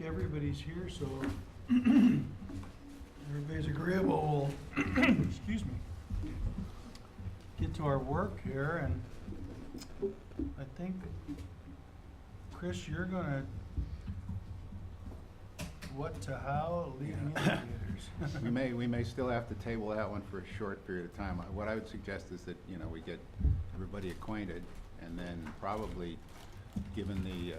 everybody's here, so everybody's agreeable. Excuse me. Get to our work here, and I think, Chris, you're gonna what to how leading indicators. We may still have to table that one for a short period of time. What I would suggest is that, we get everybody acquainted, and then probably, given the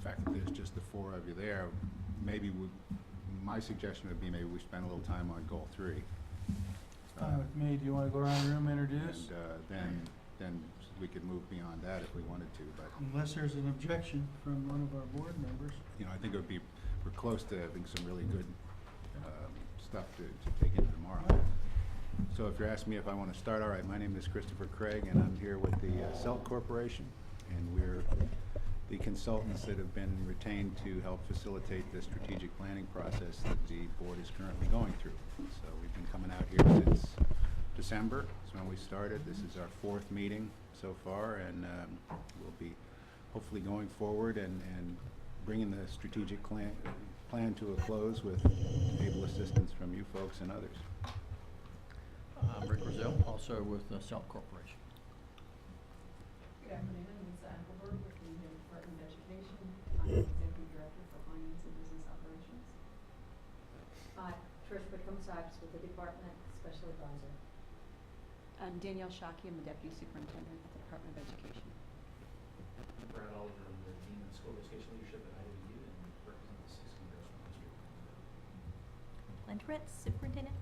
fact that there's just the four of you there, my suggestion would be maybe we spend a little time on goal 3. Fine with me. Do you want to go around the room and introduce? And then we could move beyond that if we wanted to, but Unless there's an objection from one of our board members. I think we're close to having some really good stuff to take into tomorrow. So if you're asking me if I want to start, all right, my name is Christopher Craig, and I'm here with the CELT Corporation, and we're the consultants that have been retained to help facilitate the strategic planning process that the board is currently going through. So we've been coming out here since December. That's when we started. This is our 4th meeting so far, and we'll be hopefully going forward and bringing the strategic plan to a close with able assistance from you folks and others. I'm Rick Brazil, also with the CELT Corporation. Good afternoon, I'm Lisa Eichelberg with the Department of Education. I'm the Executive Director for Finance and Business Operations. Trish Whitcomb-Sipes with the Department Special Advisor. I'm Danielle Shockey. I'm the Deputy Superintendent at the Department of Education. I'm Brad Oliver. I'm the Dean of School Education Leadership at IWU and represent the 6th Congressional District. Lynn Ritz, Superintendent.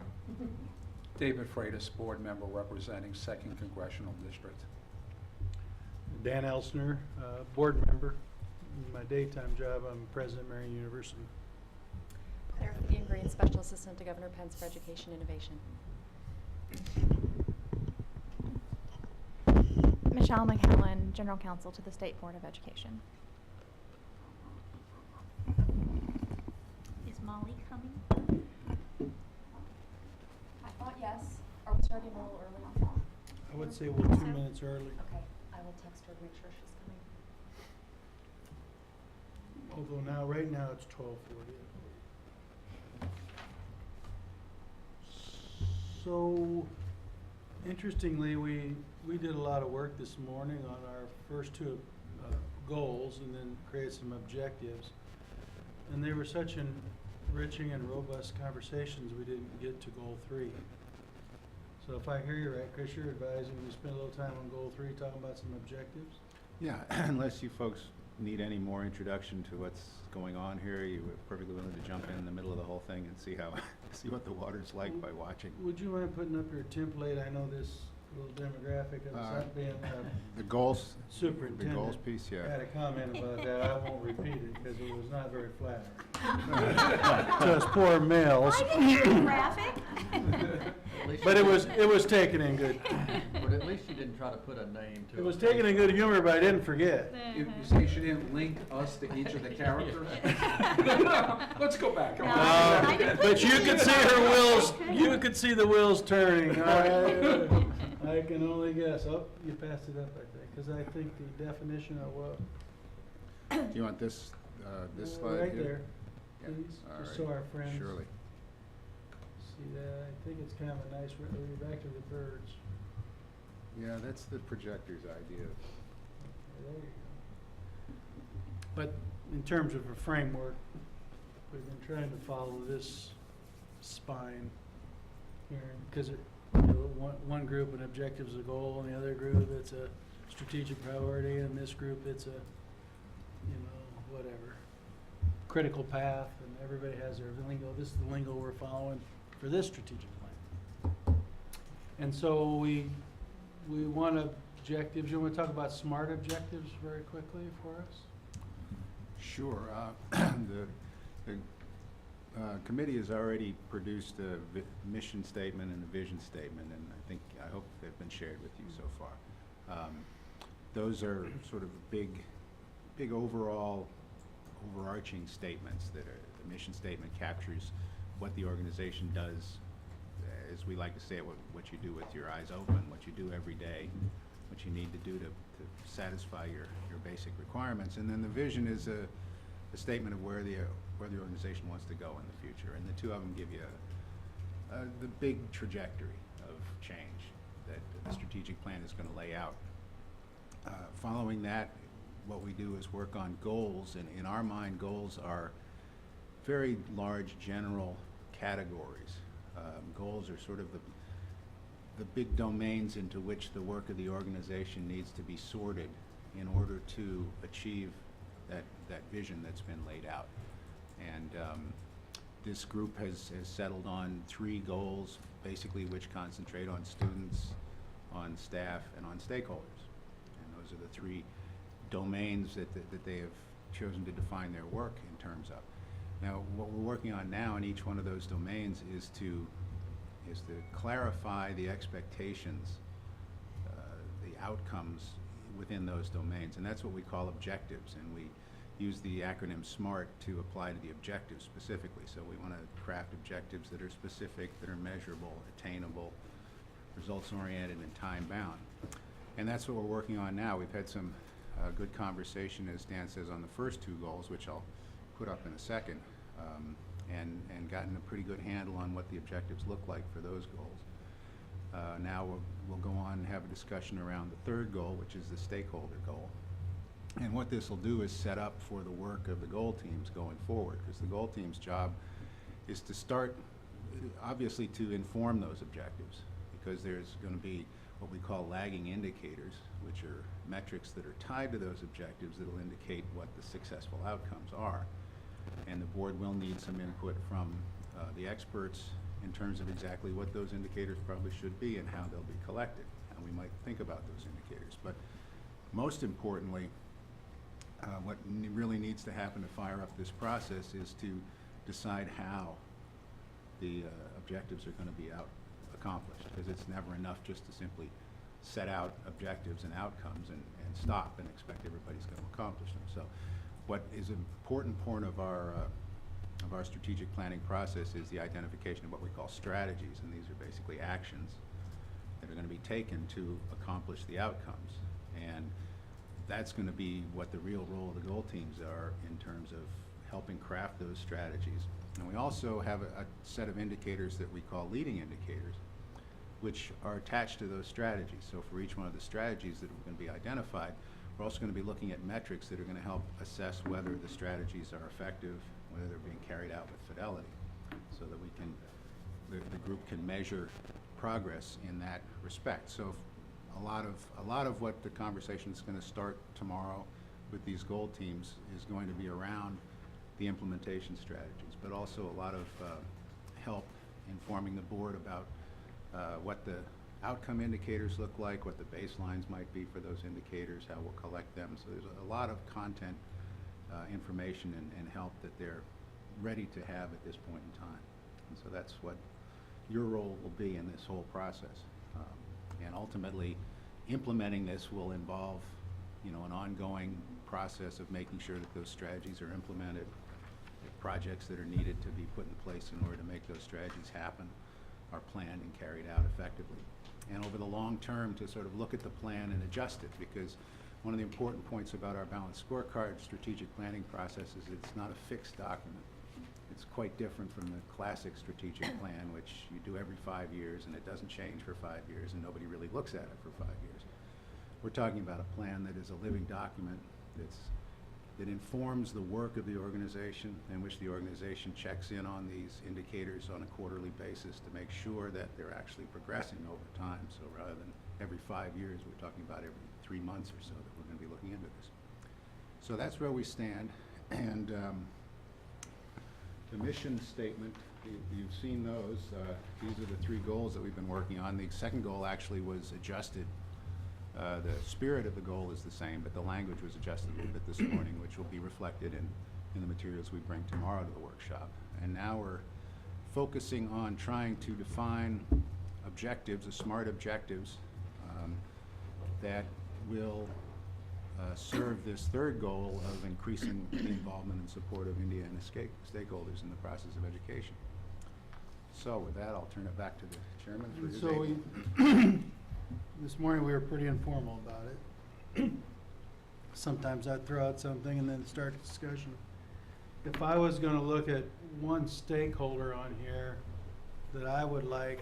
David Freitas, board member representing 2nd Congressional District. Dan Elsner, board member. In my daytime job, I'm president of Marion University. Claire Ian Green, Special Assistant to Governor Pence for Education Innovation. Michelle McCallan, General Counsel to the State Board of Education. Is Molly coming? I thought yes. Are we starting a little early? I would say we're 2 minutes early. Okay, I will text her to make sure she's coming. Although right now it's 12:40. So, interestingly, we did a lot of work this morning on our first 2 goals and then created some objectives. And they were such enriching and robust conversations, we didn't get to goal 3. So if I hear you right, Chris, you're advising we spend a little time on goal 3, talking about some objectives? Yeah, unless you folks need any more introduction to what's going on here, you were perfectly willing to jump in the middle of the whole thing and see what the water's like by watching. Would you mind putting up your template? I know this little demographic of not being The goals, superintendent. the goals piece, yeah. Had a comment about that. I won't repeat it because it was not very flattering to us poor males. I didn't get a graphic. But it was taken in good. But at least you didn't try to put a name to it. It was taken in good humor, but I didn't forget. You say she didn't link us to each of the characters? Let's go back. Come on. I didn't But put you you could in see there. her wheels. You could see the wheels turning. I can only guess. Oh, you passed it up, I think, because I think the definition of what. Do you want this slide Right here? there, Yeah. please, All just so right. our friends Surely. see that. I think it's kind of a nice, back to the birds. Yeah, that's the projector's idea. Okay, there you go. But in terms of a framework, we've been trying to follow this spine here, because one group an objective is a goal, and the other group it's a strategic priority, and this group it's a, whatever, critical path, and everybody has their lingo. This is the lingo we're following for this strategic plan. And so we want objectives. You want to talk about SMART objectives very quickly for us? Sure. The committee has already produced a mission statement and a vision statement, and I hope they've been shared with you so far. Those are sort of big overarching statements that are, the mission statement captures what the organization does, as we like to say it, what you do with your eyes open, what you do every day, what you need to do to satisfy your basic requirements. And then the vision is a statement of where the organization wants to go in the future. And the two of them give you the big trajectory of change that the strategic plan is going to lay out. Following that, what we do is work on goals, and in our mind, goals are very large general categories. Goals are sort of the big domains into which the work of the organization needs to be sorted in order to achieve that vision that's been laid out. And this group has settled on 3 goals, basically, which concentrate on students, on staff, and on stakeholders. And those are the 3 domains that they have chosen to define their work in terms of. Now, what we're working on now in each one of those domains is to clarify the expectations, the outcomes within those domains, and that's what we call objectives, and we use the acronym SMART to apply to the objectives specifically. So we want to craft objectives that are specific, that are measurable, attainable, results-oriented, and time-bound. And that's what we're working on now. We've had some good conversation, as Dan says, on the first 2 goals, which I'll put up in a second, and gotten a pretty good handle on what the objectives look like for those goals. Now we'll go on and have a discussion around the 3rd goal, which is the stakeholder goal. And what this will do is set up for the work of the goal teams going forward, because the goal team's job is to start, obviously, to inform those objectives, because there's going to be what we call lagging indicators, which are metrics that are tied to those objectives that will indicate what the successful outcomes are. And the board will need some input from the experts in terms of exactly what those indicators probably should be and how they'll be collected. And we might think about those indicators. But most importantly, what really needs to happen to fire up this process is to decide how the objectives are going to be accomplished, because it's never enough just to simply set out objectives and outcomes and stop and expect everybody's going to accomplish them. So what is an important part of our strategic planning process is the identification of what we call strategies, and these are basically actions that are going to be taken to accomplish the outcomes. And that's going to be what the real role of the goal teams are in terms of helping craft those strategies. And we also have a set of indicators that we call leading indicators, which are attached to those strategies. So for each one of the strategies that are going to be identified, we're also going to be looking at metrics that are going to help assess whether the strategies are effective, whether they're being carried out with fidelity, so that we can, the group can measure progress in that respect. So a lot of what the conversation is going to start tomorrow with these goal teams is going to be around the implementation strategies, but also a lot of help informing the board about what the outcome indicators look like, what the baselines might be for those indicators, how we'll collect them. So there's a lot of content, information, and help that they're ready to have at this point in time. And so that's what your role will be in this whole process. And ultimately, implementing this will involve, an ongoing process of making sure that those strategies are implemented, the projects that are needed to be put in place in order to make those strategies happen are planned and carried out effectively. And over the long term, to sort of look at the plan and adjust it, because one of the important points about our balanced scorecard strategic planning process is it's not a fixed document. It's quite different from the classic strategic plan, which you do every 5 years and it doesn't change for 5 years and nobody really looks at it for 5 years. We're talking about a plan that is a living document that informs the work of the organization, in which the organization checks in on these indicators on a quarterly basis to make sure that they're actually progressing over time. So rather than every 5 years, we're talking about every 3 months or so that we're going to be looking into this. So that's where we stand. And the mission statement, you've seen those. These are the 3 goals that we've been working on. The second goal actually was adjusted. The spirit of the goal is the same, but the language was adjusted a little bit this morning, which will be reflected in the materials we bring tomorrow to the workshop. And now we're focusing on trying to define objectives, SMART objectives, that will serve this 3rd goal of increasing the involvement and support of Indiana stakeholders in the process of education. So with that, I'll turn it back to the chairman for his So this morning we were pretty informal about it. Sometimes I'd throw out something and then start a discussion. if I was gonna look at one stakeholder on here that I would like,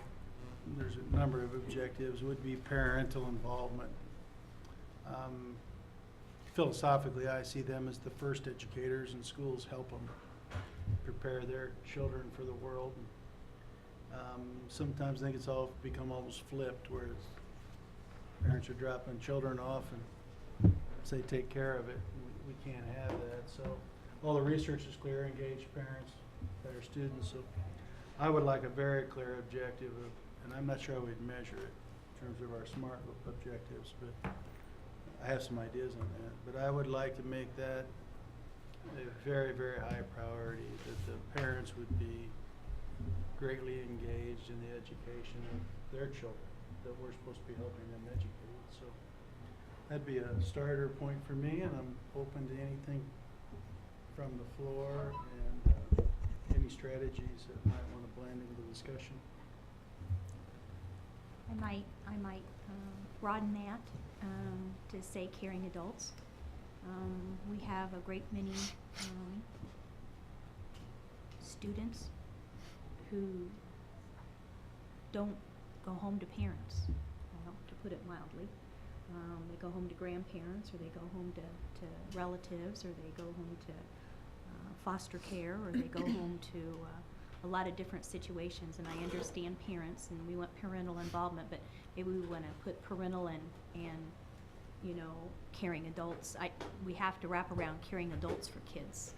there's a number of objectives, would be parental involvement. Philosophically, I see them as the first educators, and schools help them prepare their children for the world. Sometimes I think it's all become almost flipped, where parents are dropping children off and say take care of it. We can't have that. So all the research is clear: engage parents, better students. So I would like a very clear objective of, and I'm not sure how we'd measure it in terms of our SMART objectives, but I have some ideas on that. But I would like to make that a very, very high priority, that the parents would be greatly engaged in the education of their children, that we're supposed to be helping them educate. So that'd be a starter point for me, and I'm open to anything from the floor and any strategies that might want to blend into the discussion. I might broaden that to say caring adults. We have a great many students who don't go home to parents, to put it mildly. They go home to grandparents, or they go home to relatives, or they go home to foster care, or they go home to a lot of different situations. And I understand parents, and we want parental involvement, but maybe we want to put parental and caring adults. We have to wrap around caring adults for kids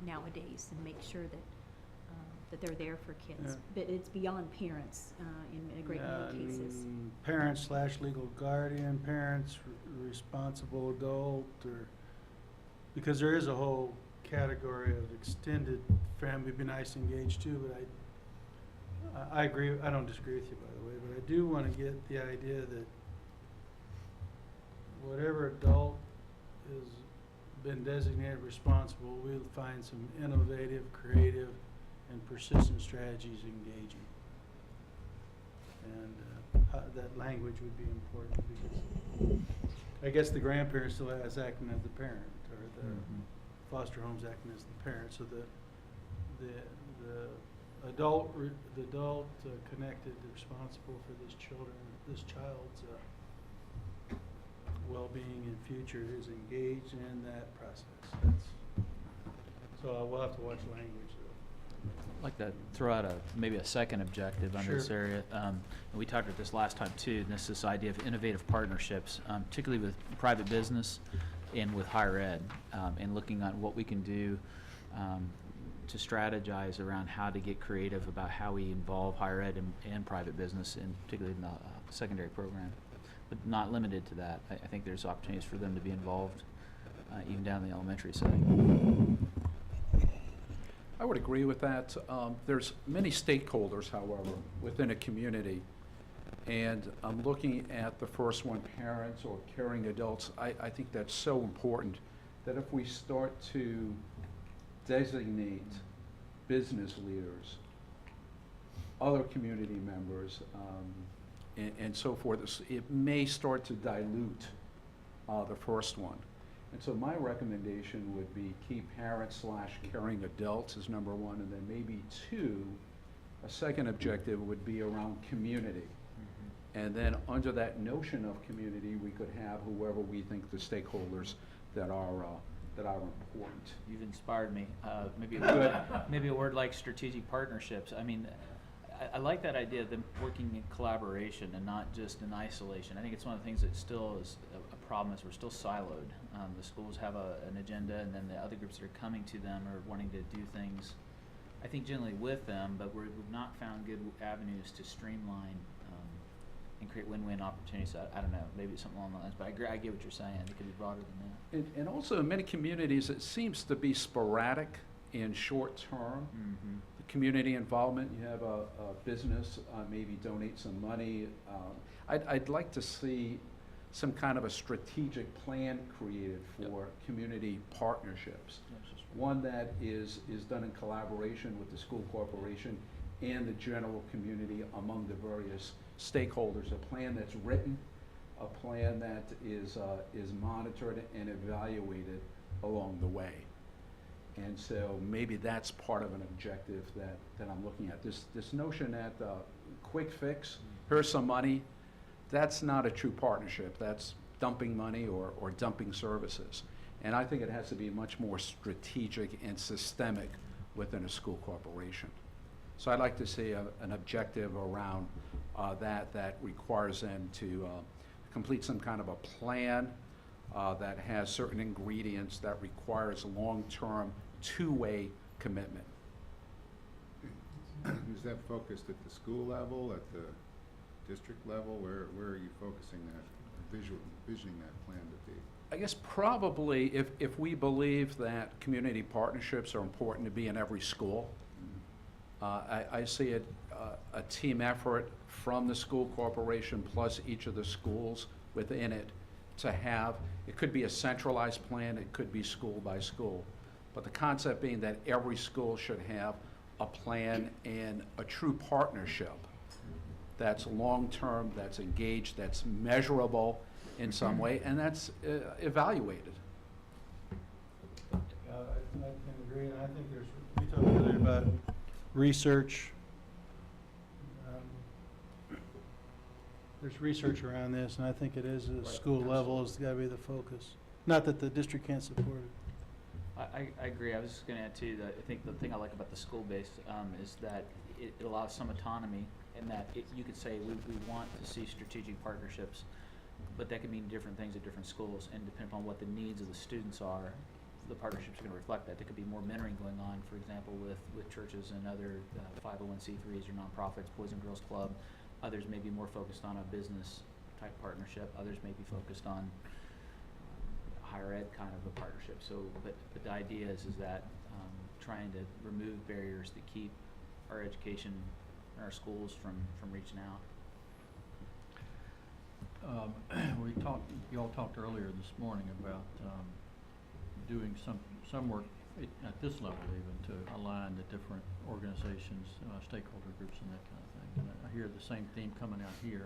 nowadays, and make sure that they're there for kids. But it's beyond parents in a great many cases. Parents / legal guardian, parents, responsible adult, or because there is a whole category of extended family. Would be nice to engage too, but I agree. I don't disagree with you, by the way, but I do want to get the idea that whatever adult has been designated responsible, we'll find some innovative, creative, and persistent strategies engaging. And that language would be important, because I guess the grandparent still is acting as the parent, or the foster home's acting as the parent. So the adult connected, responsible for this child's well-being and future is engaged in that process. So we'll have to watch language, though. I'd like to throw out maybe a second objective under this area. And we talked about this last time too, and this idea of innovative partnerships, particularly with private business and with higher ed, and looking at what we can do to strategize around how to get creative about how we involve higher ed and private business, and particularly in the secondary program. But not limited to that. I think there's opportunities for them to be involved even down in the elementary setting. I would agree with that. There's many stakeholders, however, within a community. And I'm looking at the first one, parents or caring adults. I think that's so important that if we start to designate business leaders, other community members, and so forth, it may start to dilute the first one. And so my recommendation would be keep parents / caring adults as number one, and then maybe two, a second objective would be around community. And then under that notion of community, we could have whoever we think the stakeholders that are important. You've inspired me. Maybe a word like strategic partnerships. I mean, I like that idea of them working in collaboration and not just in isolation. I think it's one of the things that still is a problem, is we're still siloed. The schools have an agenda, and then the other groups that are coming to them are wanting to do things, I think, generally with them, but we've not found good avenues to streamline and create win-win opportunities. I don't know, maybe it's something along those lines, but I agree. I get what you're saying. It could be broader than that. And also in many communities, it seems to be sporadic and short-term. The community involvement, you have a business maybe donate some money. I'd like to see some kind of a strategic plan created for community partnerships. One that is done in collaboration with the school corporation and the general community among the various stakeholders. A plan that's written, a plan that is monitored and evaluated along the way. And so maybe that's part of an objective that I'm looking at. This notion that quick fix, here's some money, that's not a true partnership. That's dumping money or dumping services. And I think it has to be much more strategic and systemic within a school corporation. So I'd like to see an objective around that requires them to complete some kind of a plan that has certain ingredients that requires long-term, two-way commitment. Is that focused at the school level, at the district level? Where are you focusing that, visioning that plan to be? I guess probably if we believe that community partnerships are important to be in every school, I see it a team effort from the school corporation plus each of the schools within it to have, it could be a centralized plan, it could be school by school. But the concept being that every school should have a plan and a true partnership that's long-term, that's engaged, that's measurable in some way, and that's evaluated. I can agree, and I think we talked earlier about research. There's research around this, and I think it is at school level has got to be the focus. Not that the district can't support it. I agree. I was just going to add too that I think the thing I like about the school base is that it allows some autonomy, in that you could say we want to see strategic partnerships, but that could mean different things at different schools, and depending upon what the needs of the students are, the partnerships are going to reflect that. There could be more mentoring going on, for example, with churches and other 501c3s or nonprofits, Boys and Girls Club. Others may be more focused on a business type partnership. Others may be focused on higher ed kind of a partnership. So, but the idea is that trying to remove barriers that keep our education and our schools from reaching out. You all talked earlier this morning about doing some work at this level even to align the different organizations, stakeholder groups and that kind of thing. And I hear the same theme coming out here.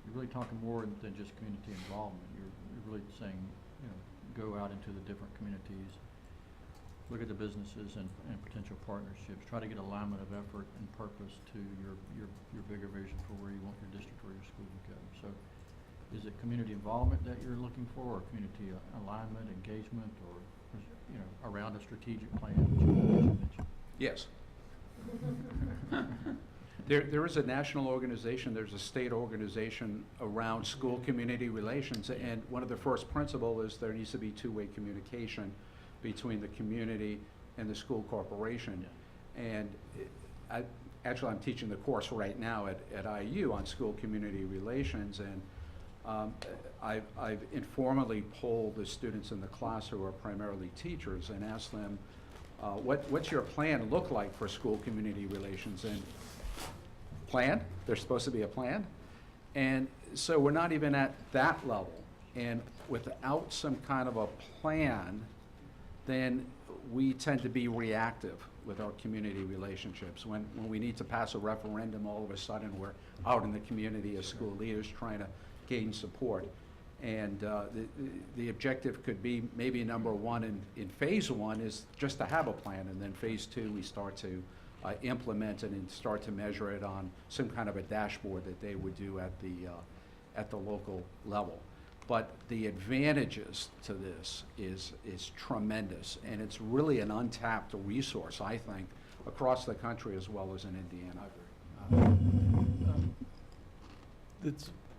You're really talking more than just community involvement. You're really saying, go out into the different communities, look at the businesses and potential partnerships, try to get alignment of effort and purpose to your bigger vision for where you want your district or your school to go. So is it community involvement that you're looking for, or community alignment, engagement, or around a strategic plan that you mentioned? Yes. There is a national organization, there's a state organization around school community relations, and one of the first principles is there needs to be two-way communication between the community and the school corporation. Yeah. And I'm teaching the course right now at IU on school community relations, and I've informally polled the students in the class who are primarily teachers and asked them, what's your plan look like for school community relations? And plan, there's supposed to be a plan. And so we're not even at that level. And without some kind of a plan, then we tend to be reactive with our community relationships. When we need to pass a referendum, all of a sudden we're out in the community as school leaders trying to gain support. And the objective could be maybe number one in phase one is just to have a plan, and then phase two we start to implement it and start to measure it on some kind of a dashboard that they would do at the local level. But the advantages to this is tremendous, and it's really an untapped resource, I think, across the country as well as in Indiana.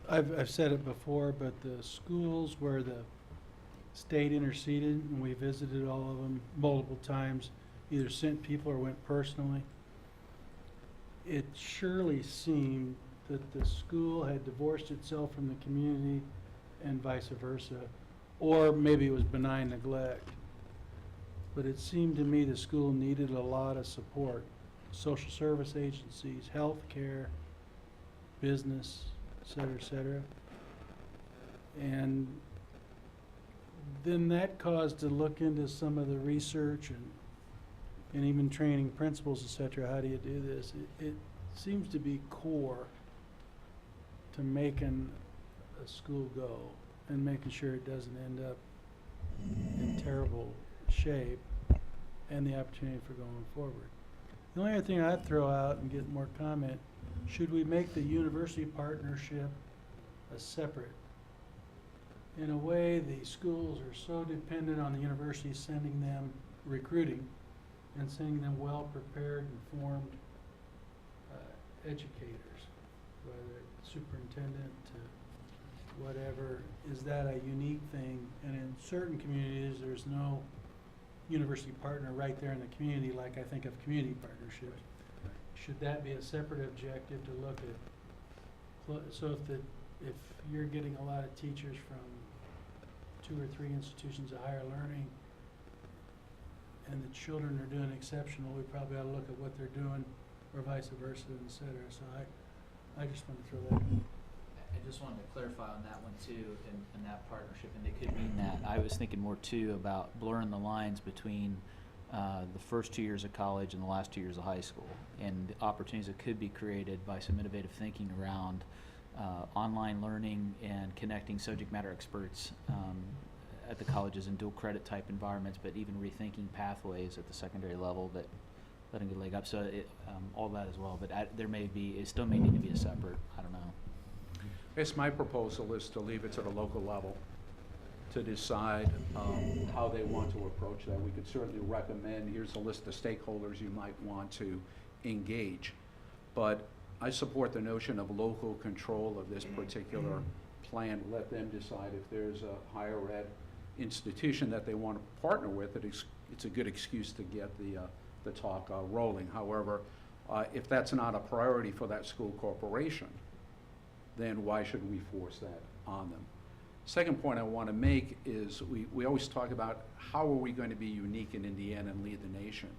I've said it before, but the schools where the state interceded, and we visited all of them multiple times, either sent people or went personally, it surely seemed that the school had divorced itself from the community and vice versa, or maybe it was benign neglect. But it seemed to me the school needed a lot of support. Social service agencies, health care, business, et cetera. And then that caused to look into some of the research and even training principals, et cetera. How do you do this? It seems to be core to making a school go and making sure it doesn't end up in terrible shape. and the opportunity for going forward. The only other thing I'd throw out and get more comment, should we make the university partnership a separate? In a way, the schools are so dependent on the university sending them recruiting and sending them well-prepared, informed educators, whether it's superintendent to whatever. Is that a unique thing? And in certain communities, there's no university partner right there in the community, like I think of community partnerships. Should that be a separate objective to look at? So if you're getting a lot of teachers from 2 or 3 institutions of higher learning, and the children are doing exceptional, we probably ought to look at what they're doing, or vice versa, et cetera. So I just want to throw that in. I just wanted to clarify on that one too, in that partnership, and it could mean that. I was thinking more too about blurring the lines between the first 2 years of college and the last 2 years of high school, and the opportunities that could be created by some innovative thinking around online learning and connecting subject matter experts at the colleges in dual credit type environments, but even rethinking pathways at the secondary level that letting a leg up. So all that as well, but it still may need to be a separate, I don't know. I guess my proposal is to leave it to the local level to decide how they want to approach that. We could certainly recommend, here's a list of stakeholders you might want to engage. But I support the notion of local control of this particular plan. Let them decide if there's a higher ed institution that they want to partner with. It's a good excuse to get the talk rolling. However, if that's not a priority for that school corporation, then why should we force that on them? Second point I want to make is we always talk about how are we going to be unique in Indiana and lead the nation.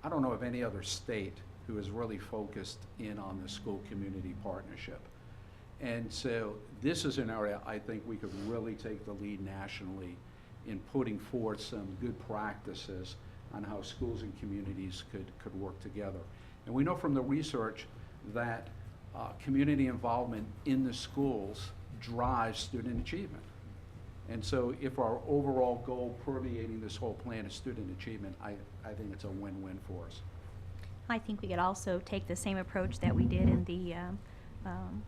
I don't know of any other state who is really focused in on the school community partnership. And so this is an area I think we could really take the lead nationally in putting forth some good practices on how schools and communities could work together. And we know from the research that community involvement in the schools drives student achievement. And so if our overall goal permeating this whole plan is student achievement, I think it's a win-win for us. I think we could also take the same approach that we did in the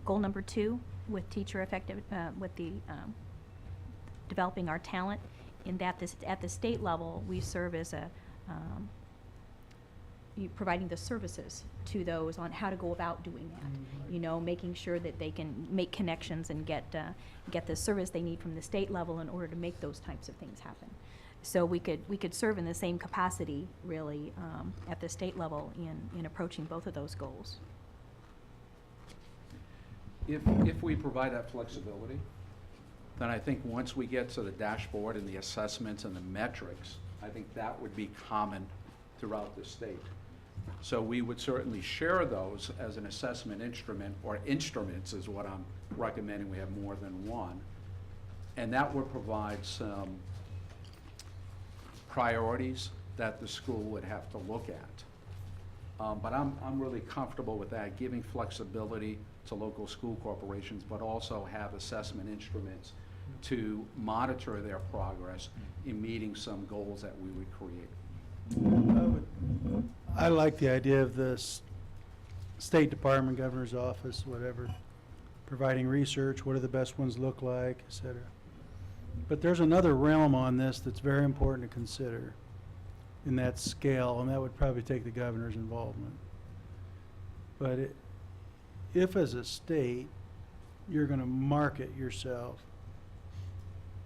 goal number 2 with teacher effective, with the developing our talent, in that at the state level we serve as a providing the services to those on how to go about doing that. Mm-hmm. You know, making sure that they can make connections and get the service they need from the state level in order to make those types of things happen. So we could serve in the same capacity, really, at the state level in approaching both of those goals. If we provide that flexibility, then I think once we get to the dashboard and the assessments and the metrics, I think that would be common throughout the state. So we would certainly share those as an assessment instrument, or instruments is what I'm recommending. We have more than one. And that would provide some priorities that the school would have to look at. But I'm really comfortable with that, giving flexibility to local school corporations, but also have assessment instruments to monitor their progress in meeting some goals that we would create. I like the idea of the State Department, Governor's Office, whatever, providing research, what do the best ones look like, et cetera. But there's another realm on this that's very important to consider in that scale, and that would probably take the governor's involvement. But if as a state you're going to market yourself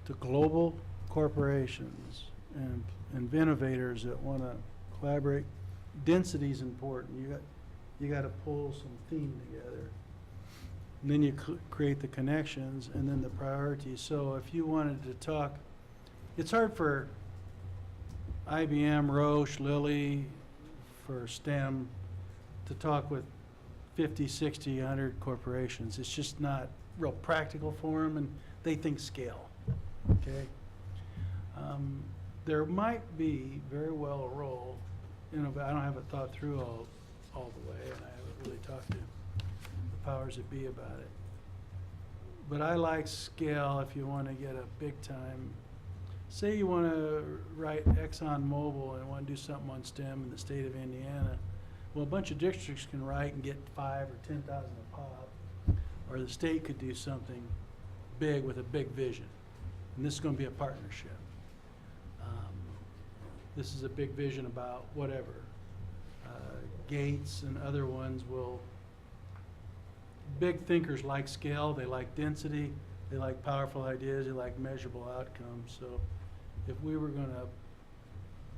to global corporations and innovators that want to collaborate, density is important. You got to pull some theme together. And then you create the connections and then the priorities. So if you wanted to talk, it's hard for IBM, Roche, Lilly, for STEM to talk with 50, 60, 100 corporations. It's just not real practical for them, and they think scale, okay? There might be very well a role, but I don't have it thought through all the way, and I haven't really talked to the powers that be about it. But I like scale if you want to get a big time say you want to write ExxonMobil and want to do something on STEM in the state of Indiana. Well, a bunch of districts can write and get 5 or 10,000 a pop, or the state could do something big with a big vision. And this is going to be a partnership. This is a big vision about whatever. Gates and other ones will, big thinkers like scale, they like density, they like powerful ideas, they like measurable outcomes. So if we were going to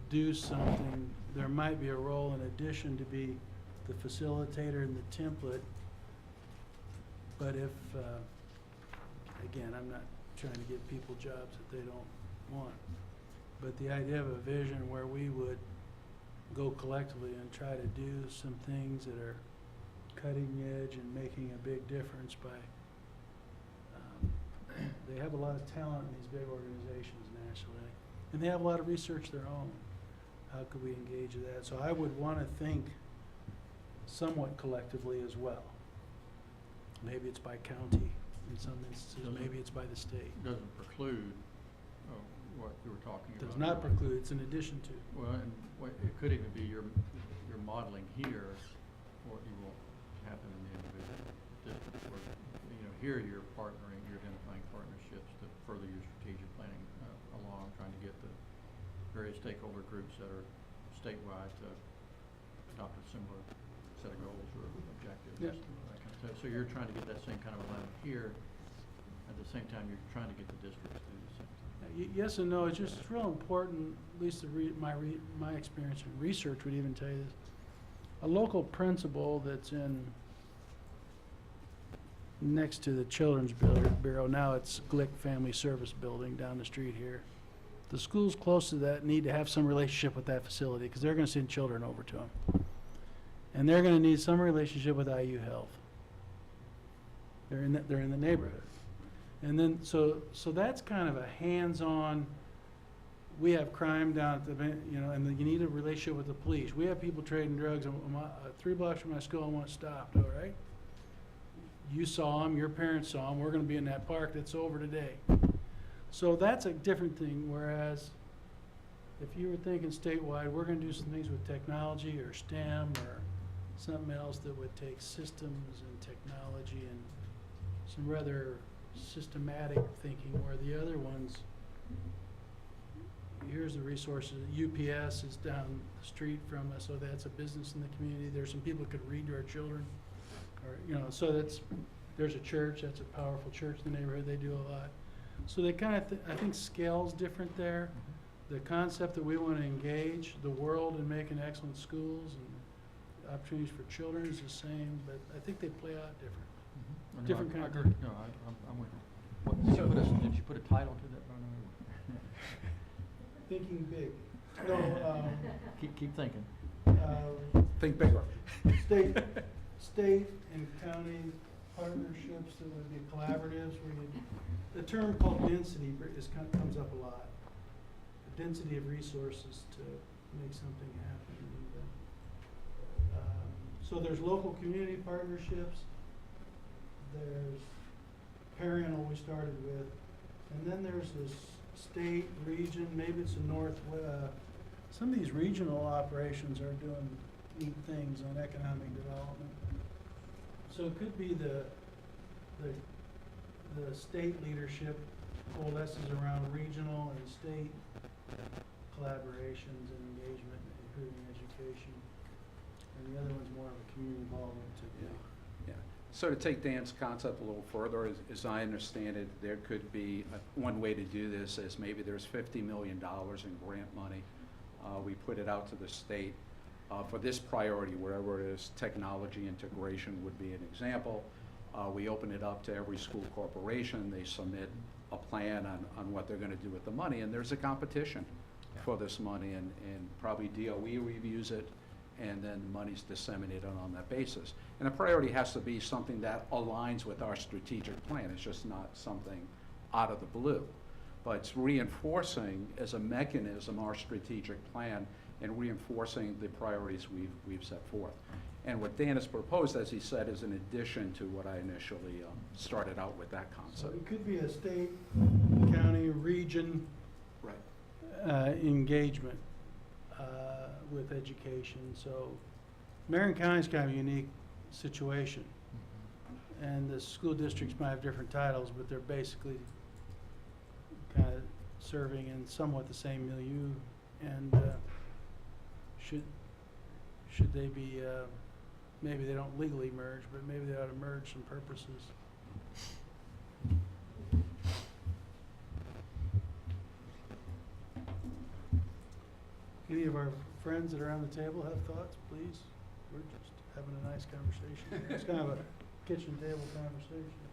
do something, there might be a role in addition to be the facilitator and the template. But if, again, I'm not trying to give people jobs that they don't want, but the idea of a vision where we would go collectively and try to do some things that are cutting edge and making a big difference by, they have a lot of talent in these big organizations nationally, and they have a lot of research of their own. How could we engage in that? So I would want to think somewhat collectively as well. Maybe it's by county in some instances, maybe it's by the state. Doesn't preclude what you were talking about. Does not preclude, it's in addition to. Well, and it could even be your modeling here, what you will happen in the individual district, where, you know, here you're partnering, you're identifying partnerships to further your strategic planning along, trying to get the various stakeholder groups that are statewide to adopt a similar set of goals or objectives. Yeah. That kind of stuff. So you're trying to get that same kind of alignment here. At the same time, you're trying to get the districts to do the same thing. Yes and no. It's just real important, at least my experience in research would even tell you this. A local principal that's in next to the Children's Bureau, now it's Glick Family Service Building down the street here. The schools close to that need to have some relationship with that facility because they're going to send children over to them. And they're going to need some relationship with IU Health. They're in the neighborhood. And then, so that's kind of a hands-on, we have crime down at the, you know, and then you need a relationship with the police. We have people trading drugs 3 blocks from my school. I want it stopped, all right? You saw them, your parents saw them, we're gonna be in that park that's over today. So that's a different thing, whereas if you were thinking statewide, we're gonna do some things with technology or STEM or something else that would take systems and technology and some rather systematic thinking, where the other ones, here's the resources. UPS is down the street from us, so that's a business in the community. There's some people that could read to our children, or, you know, so there's a church, that's a powerful church in the neighborhood, they do a lot. So they kind of, I think scale's different there. The concept that we want to engage the world in making excellent schools and opportunities for children is the same, but I think they play out different. No, Different kind I of agree. No, I'm with you. Did you put a title to that, Bruno? Thinking big. No, Keep thinking. Think bigger. State and county partnerships that would be collaboratives where the term called density comes up a lot. The density of resources to make something happen. So there's local community partnerships. There's Parian we started with, and then there's this state, region, maybe it's the northwest. Some of these regional operations are doing neat things on economic development. So it could be the state leadership coalesces around regional and state collaborations and engagement in improving education, and the other one's more of a community involvement to do. Yeah. So to take Dan's concept a little further, as I understand it, there could be, one way to do this is maybe there's $50 million in grant money. We put it out to the state for this priority, wherever it is. Technology integration would be an example. We open it up to every school corporation. They submit a plan on what they're going to do with the money, and there's a competition for this money, and probably DOE reviews it, and then money's disseminated on that basis. And the priority has to be something that aligns with our strategic plan. It's just not something out of the blue. But it's reinforcing as a mechanism our strategic plan and reinforcing the priorities we've set forth. And what Dan has proposed, as he said, is in addition to what I initially started out with that concept. So it could be a state, county, region, Right. engagement with education. So Marion County's kind of a unique situation. And the school districts might have different titles, but they're basically kind of serving in somewhat the same milieu. And should they be, maybe they don't legally merge, but maybe they ought to merge some purposes. Any of our friends that are on the table have thoughts, please? We're just having a nice conversation. It's kind of a kitchen table conversation.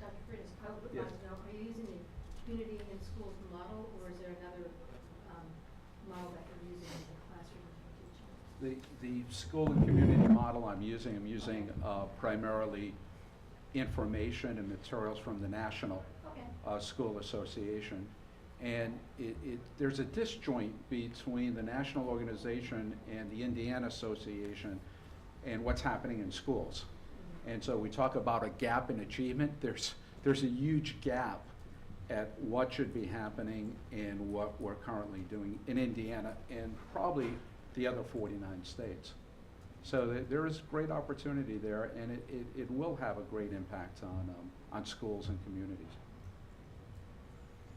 Dr. Freitas, I would Yes. like to know, are you using the community in schools model, or is there another model that you're using in the classroom for teaching? The school and community model I'm using primarily information and materials from the National School Association. And there's a disjoint between the national organization and the Indiana Association and what's happening in schools. And so we talk about a gap in achievement. There's a huge gap at what should be happening and what we're currently doing in Indiana and probably the other 49 states. So there is great opportunity there, and it will have a great impact on schools and communities.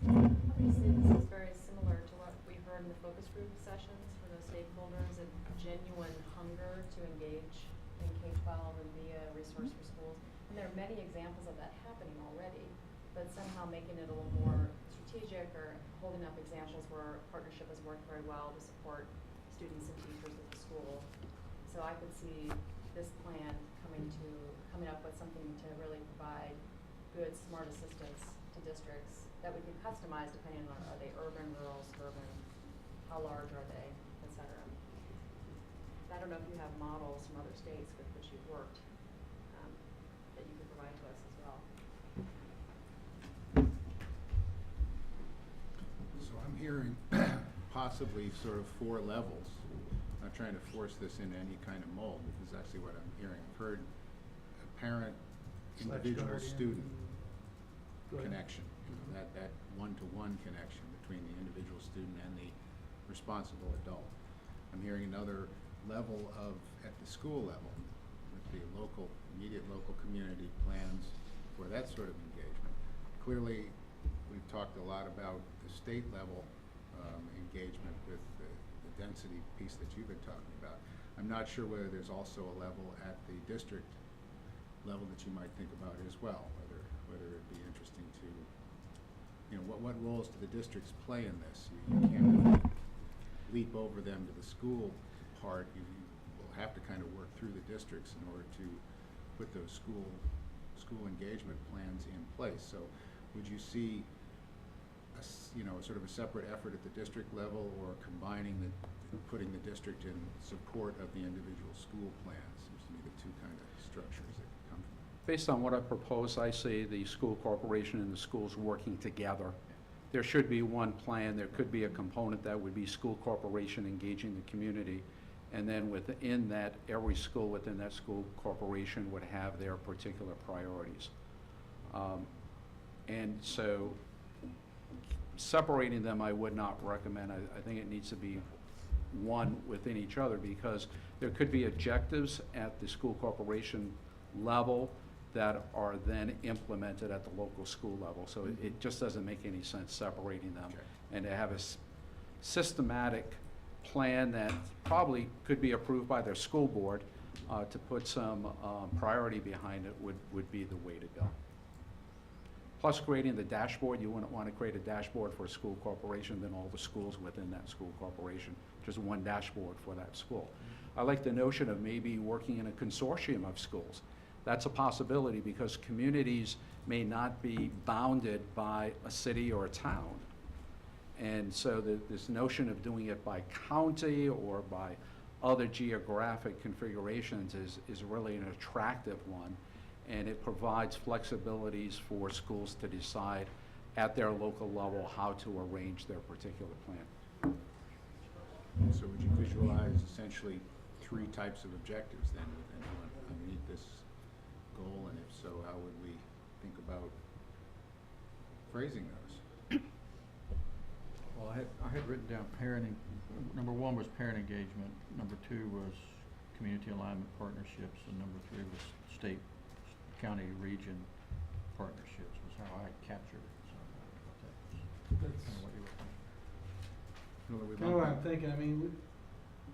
Obviously, this is very similar to what we heard in the focus group sessions for those stakeholders, a genuine hunger to engage in K-12 and be a resource for schools. And there are many examples of that happening already, but somehow making it a little more strategic or holding up examples where partnership has worked very well to support students and teachers at the school. So I could see this plan coming up with something to really provide good, smart assistance to districts that we can customize depending on, are they urban, rural, suburban, how large are they, et cetera. I don't know if you have models from other states with which you've worked that you could provide to us as well. So I'm hearing possibly sort of 4 levels. I'm not trying to force this into any kind of mold. This is actually what I'm hearing. I've heard a parent, individual guardian. student Go ahead. connection. That one-to-one connection between the individual student and the responsible adult. I'm hearing another level at the school level, with the immediate local community plans for that sort of engagement. Clearly, we've talked a lot about the state level engagement with the density piece that you've been talking about. I'm not sure whether there's also a level at the district level that you might think about as well, whether it'd be interesting to, what roles do the districts play in this? You can't really leap over them to the school part. You will have to kind of work through the districts in order to put those school engagement plans in place. So would you see sort of a separate effort at the district level, or putting the district in support of the individual school plans? Seems to me the two kind of structures that come from it. Based on what I propose, I see the school corporation and the schools working together. There should be one plan. There could be a component that would be school corporation engaging the community. And then within that, every school within that school corporation would have their particular priorities. And so separating them, I would not recommend. I think it needs to be one within each other, because there could be objectives at the school corporation level that are then implemented at the local school level. So it just doesn't make any sense separating them. Okay. And to have a systematic plan that probably could be approved by their school board to put some priority behind it would be the way to go. Plus, creating the dashboard, you wouldn't want to create a dashboard for a school corporation, then all the schools within that school corporation, just one dashboard for that school. I like the notion of maybe working in a consortium of schools. That's a possibility, because communities may not be bounded by a city or a town. And so this notion of doing it by county or by other geographic configurations is really an attractive one. And it provides flexibilities for schools to decide at their local level how to arrange their particular plan. So would you visualize essentially 3 types of objectives then with anyone who meet this goal? And if so, how would we think about phrasing those? I had written down parenting, number 1 was parent engagement, number 2 was community alignment partnerships, and number 3 was state, county, region partnerships was how I captured it, so I thought that was That's kind of what you were thinking. kind of what I'm thinking. I mean,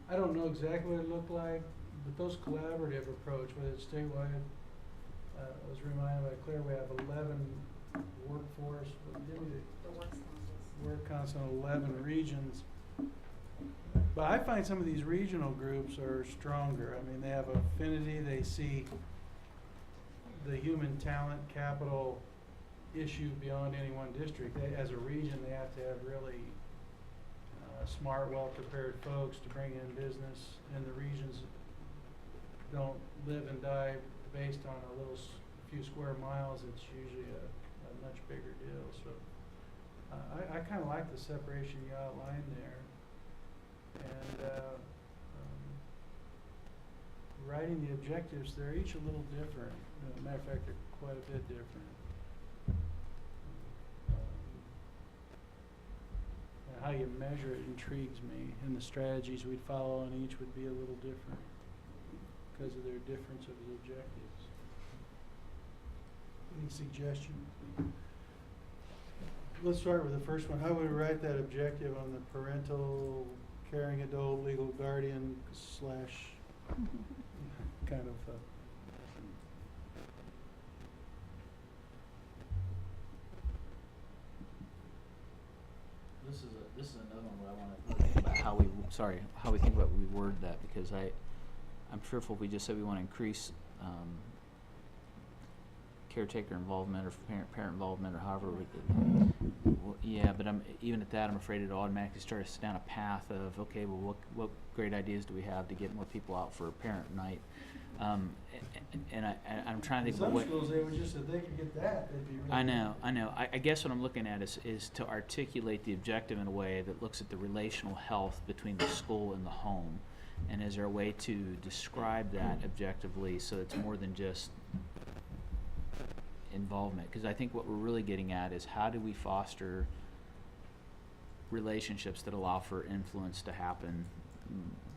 I don't know exactly what it looked like, but those collaborative approach, whether it's statewide, I was reminded by Claire, we have 11 workforce, The work councils. work council in 11 regions. But I find some of these regional groups are stronger. I mean, they have affinity, they see the human talent capital issue beyond any one district. They, as a region, they have to have really smart, well-prepared folks to bring in business, and the regions don't live and die based on a little few square miles. It's usually a much bigger deal. So I kind of like the separation you outlined there. And writing the objectives, they're each a little different. As a matter of fact, they're quite a bit different. And how you measure it intrigues me, and the strategies we'd follow on each would be a little different because of their difference of the objectives. Any suggestions? Let's start with the first one. How would we write that objective on the parental, caring adult, legal guardian / kind of This is another one where I want to think about how we think about we word that, because I'm fearful if we just said we want to increase caretaker involvement or parent involvement or however yeah, but even at that, I'm afraid it automatically starts us down a path of, okay, well, what great ideas do we have to get more people out for parent night? And I'm trying to think of what. Some schools, they would just, if they could get that, they'd be really. I know. I guess what I'm looking at is to articulate the objective in a way that looks at the relational health between the school and the home. And is there a way to describe that objectively so it's more than just involvement? Because I think what we're really getting at is how do we foster relationships that allow for influence to happen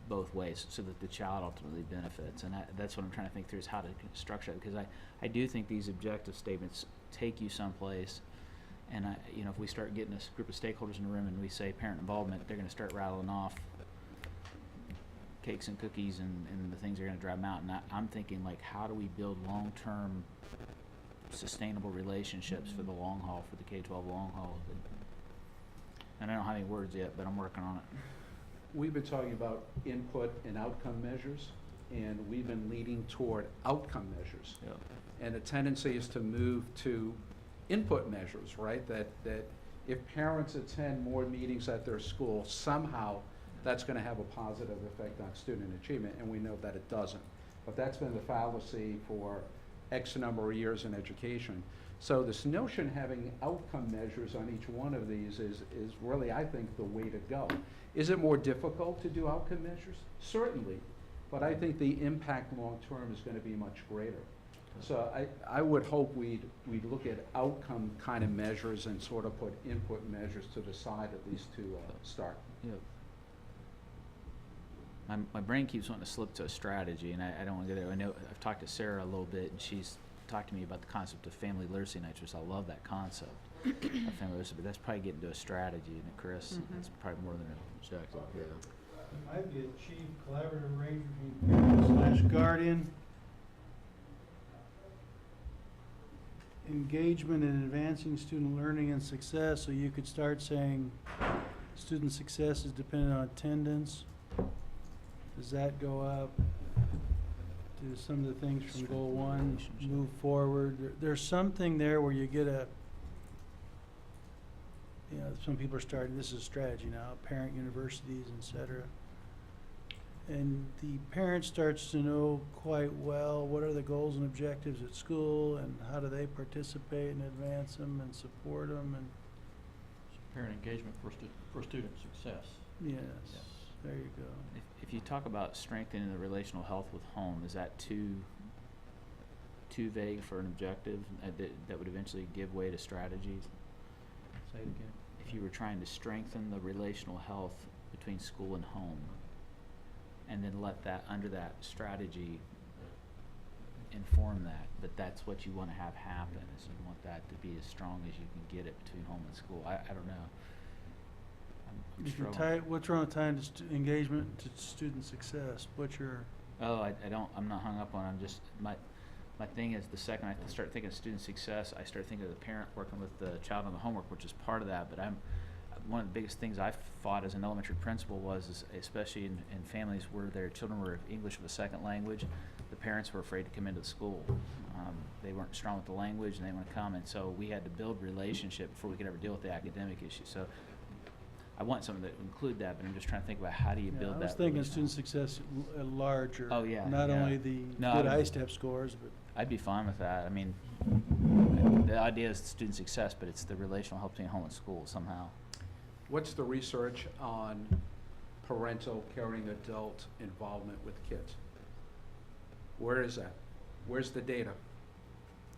both ways so that the child ultimately benefits. And that's what I'm trying to think through, is how to structure it, because I do think these objective statements take you someplace. And if we start getting this group of stakeholders in the room and we say parent involvement, they're going to start rattling off cakes and cookies and the things that are going to drive them out. And I'm thinking, like, how do we build long-term sustainable relationships for the long haul, for the K-12 long haul? And I don't have any words yet, but I'm working on it. We've been talking about input and outcome measures, and we've been leading toward outcome measures. Yep. And the tendency is to move to input measures, right? That if parents attend more meetings at their school, somehow that's going to have a positive effect on student achievement, and we know that it doesn't. But that's been the fallacy for X number of years in education. So this notion of having outcome measures on each one of these is really, I think, the way to go. Is it more difficult to do outcome measures? Certainly, but I think the impact long-term is going to be much greater. So I would hope we'd look at outcome kind of measures and sort of put input measures to the side at least to start. Yep. My brain keeps wanting to slip to a strategy, and I don't want to go there. I know I've talked to Sarah a little bit, and she's talked to me about the concept of family literacy nights, which I love that concept of family literacy, but that's probably getting to a strategy, and Chris, that's probably more than an objective. Yeah. It might be achieve collaborative arrangement between parent / guardian, engagement in advancing student learning and success. So you could start saying student success is dependent on attendance. Does that go up? Do some of the things from goal 1 move forward? There's something there where you get some people are starting, this is a strategy now, parent universities, etc. And the parent starts to know quite well what are the goals and objectives at school and how do they participate and advance them and support them. And parent engagement for student success. yes. There you go. If you talk about strengthening the relational health with home, is that too vague for an objective that would eventually give way to strategies? Say it again. if you were trying to strengthen the relational health between school and home, and then let that, under that strategy, inform that, but that's what you want to have happen, is you want that to be as strong as you can get it between home and school. I don't know. I'm You can struggling. what's wrong with tying engagement to student success? What's your, Oh, I'm not hung up on it. I'm just, my thing is, the second I start thinking of student success, I start thinking of the parent working with the child on the homework, which is part of that, but one of the biggest things I fought as an elementary principal was, especially in families where their children were English of a second language, the parents were afraid to come into the school. They weren't strong with the language and they didn't want to come, and so we had to build relationship before we could ever deal with the academic issue. So I want something that would include that, but I'm just trying to think about how do you build that. I was thinking relationship. student success larger. Oh, yeah, Not yeah. only the No, good I- ISTEP scores, but. I'd be fine with that. I mean, the idea is student success, but it's the relational help between home and school somehow. What's the research on parental caring adult involvement with kids? Where is that? Where's the data?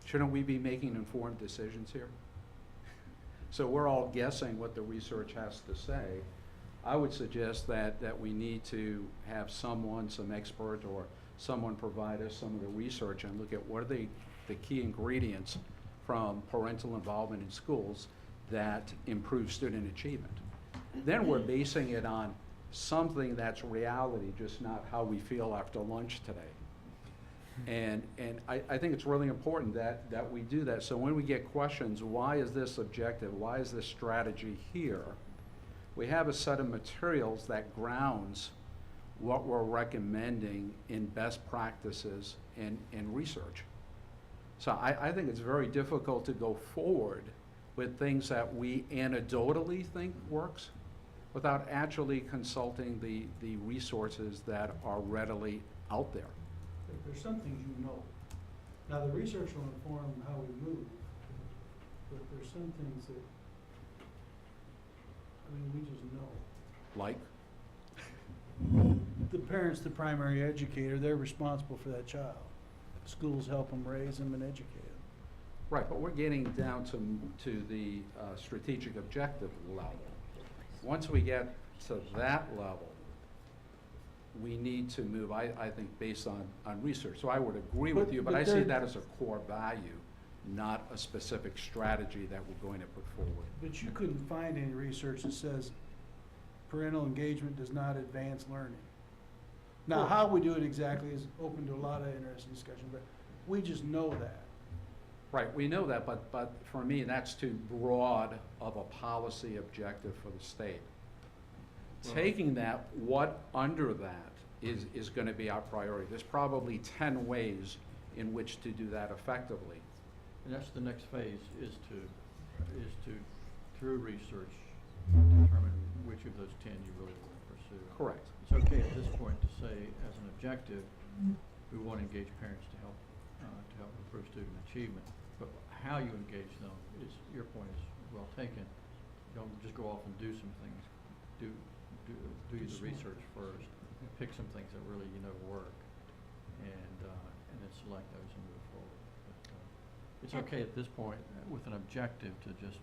Shouldn't we be making informed decisions here? So we're all guessing what the research has to say. I would suggest that we need to have someone, some expert or someone provide us some of the research and look at what are the key ingredients from parental involvement in schools that improve student achievement. Then we're basing it on something that's reality, just not how we feel after lunch today. And I think it's really important that we do that. So when we get questions, why is this objective? Why is this strategy here? We have a set of materials that grounds what we're recommending in best practices and research. So I think it's very difficult to go forward with things that we anecdotally think works without actually consulting the resources that are readily out there. There's some things you know. Now, the research will inform how we move, but there's some things that, I mean, we just know. Like? The parent's the primary educator, they're responsible for that child. Schools help them raise them and educate them. Right, but we're getting down to the strategic objective level. Once we get to that level, we need to move, I think, based on research. So I would agree with you, but I see that as a core value, not a specific strategy that we're going to put forward. But you couldn't find any research that says parental engagement does not advance learning. Now, how we do it exactly is open to a lot of interesting discussion, but we just know that. Right, we know that, but for me, that's too broad of a policy objective for the state. Taking that, what under that is going to be our priority. There's probably 10 ways in which to do that effectively. And that's the next phase, is to through research, determine which of those 10 you really want to pursue. Correct. It's okay at this point to say, as an objective, we want to engage parents to help improve student achievement. But how you engage them is, your point is well taken. Don't just go off and do some things. Do the research first. Pick some things that really work, and then select those and move forward. But, it's okay at this point with an objective to just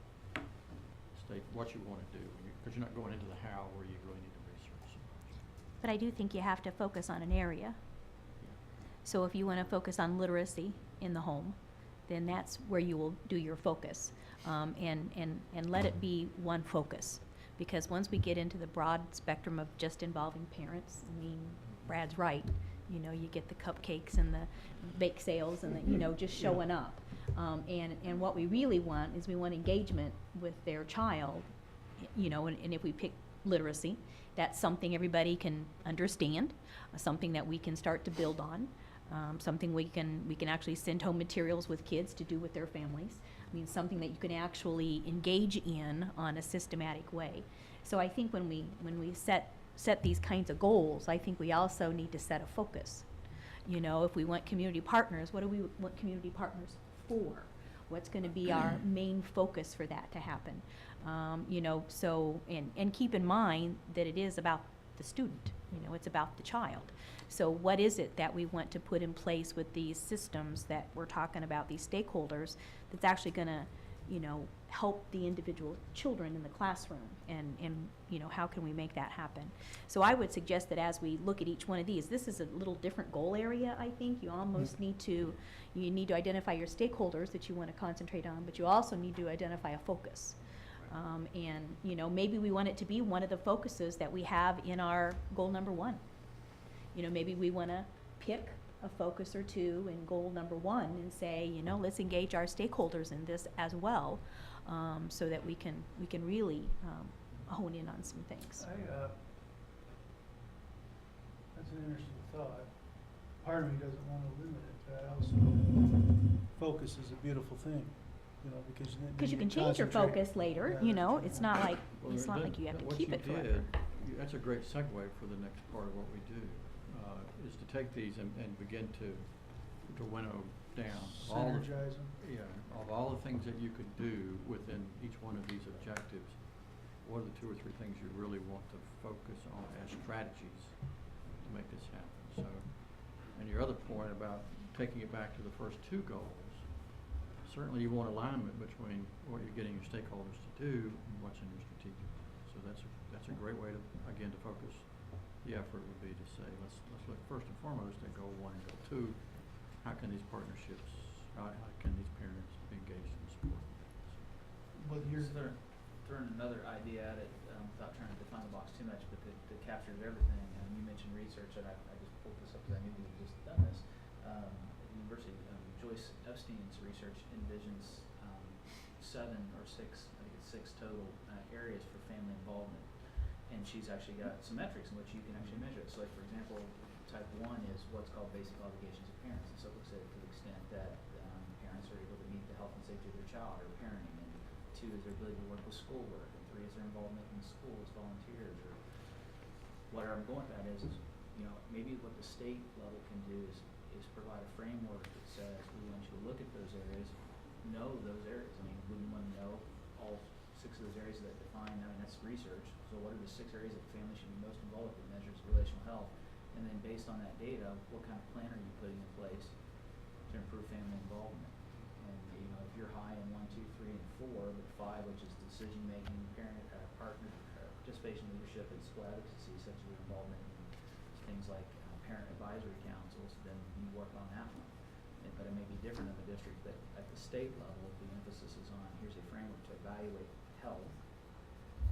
state what you want to do, because you're not going into the how where you really need to research so much. But I do think you have to focus on an area. So if you want to focus on literacy in the home, then that's where you will do your focus, and let it be one focus. Because once we get into the broad spectrum of just involving parents, I mean, Brad's right. You get the cupcakes and the bake sales and the, just showing up. And what we really want is we want engagement with their child, and if we pick literacy, that's something everybody can understand, something that we can start to build on. Something we can actually send home materials with kids to do with their families. I mean, something that you can actually engage in on a systematic way. So I think when we set these kinds of goals, I think we also need to set a focus. If we want community partners, what do we want community partners for? What's going to be our main focus for that to happen? So and keep in mind that it is about the student. It's about the child. So what is it that we want to put in place with these systems that we're talking about, these stakeholders, that's actually going to help the individual children in the classroom, and how can we make that happen? So I would suggest that as we look at each one of these, this is a little different goal area, I think. You almost need to identify your stakeholders that you want to concentrate on, but you also need to identify a focus. And maybe we want it to be one of the focuses that we have in our goal number 1. Maybe we want to pick a focus or two in goal number 1 and say, let's engage our stakeholders in this as well, so that we can really hone in on some things. That's an interesting thought. Part of me doesn't want to limit it, but I also, focus is a beautiful thing, because then You can change your concentrate. focus later, Yeah, it's not like, Well, you have to what keep you it forever. did, that's a great segue for the next part of what we do, is to take these and begin to winnow down all the, Synergize them. of all the things that you could do within each one of these objectives. What are the 2 or 3 things you really want to focus on as strategies to make this happen? So, and your other point about taking it back to the first 2 goals, certainly you want alignment between what you're getting your stakeholders to do and what's in your strategic. So that's a great way to, again, to focus the effort would be to say, let's look first and foremost at goal 1 and goal 2. How can these partnerships, how can these parents be engaged and supported? Well, you're, Throwing another idea at it, without trying to define the box too much, but that captures everything. You mentioned research, and I just pulled this up because I knew you had just done this. At the university, Joyce Epstein's research envisions 7 or 6, I think it's 6 total areas for family involvement. And she's actually got some metrics in which you can actually measure it. So like, for example, type 1 is what's called basic obligations of parents. And so it looks at it to the extent that parents are able to meet the health and safety of their child or parenting. And 2 is their ability to work with schoolwork. And 3 is their involvement in school as volunteers. Or where I'm going with that is maybe what the state level can do is provide a framework that says we want you to look at those areas, know those areas. I mean, we want to know all 6 of those areas that define, that's research. So what are the 6 areas that the family should be most involved with that measures relational health? And then based on that data, what kind of plan are you putting in place to improve family involvement? And if you're high in 1, 2, 3, and 4, but 5, which is decision making, parent, partner, participation, leadership, and school advocacy, such as your involvement in things like parent advisory councils, then you work on that one. But it may be different in the district, but at the state level, the emphasis is on here's a framework to evaluate health,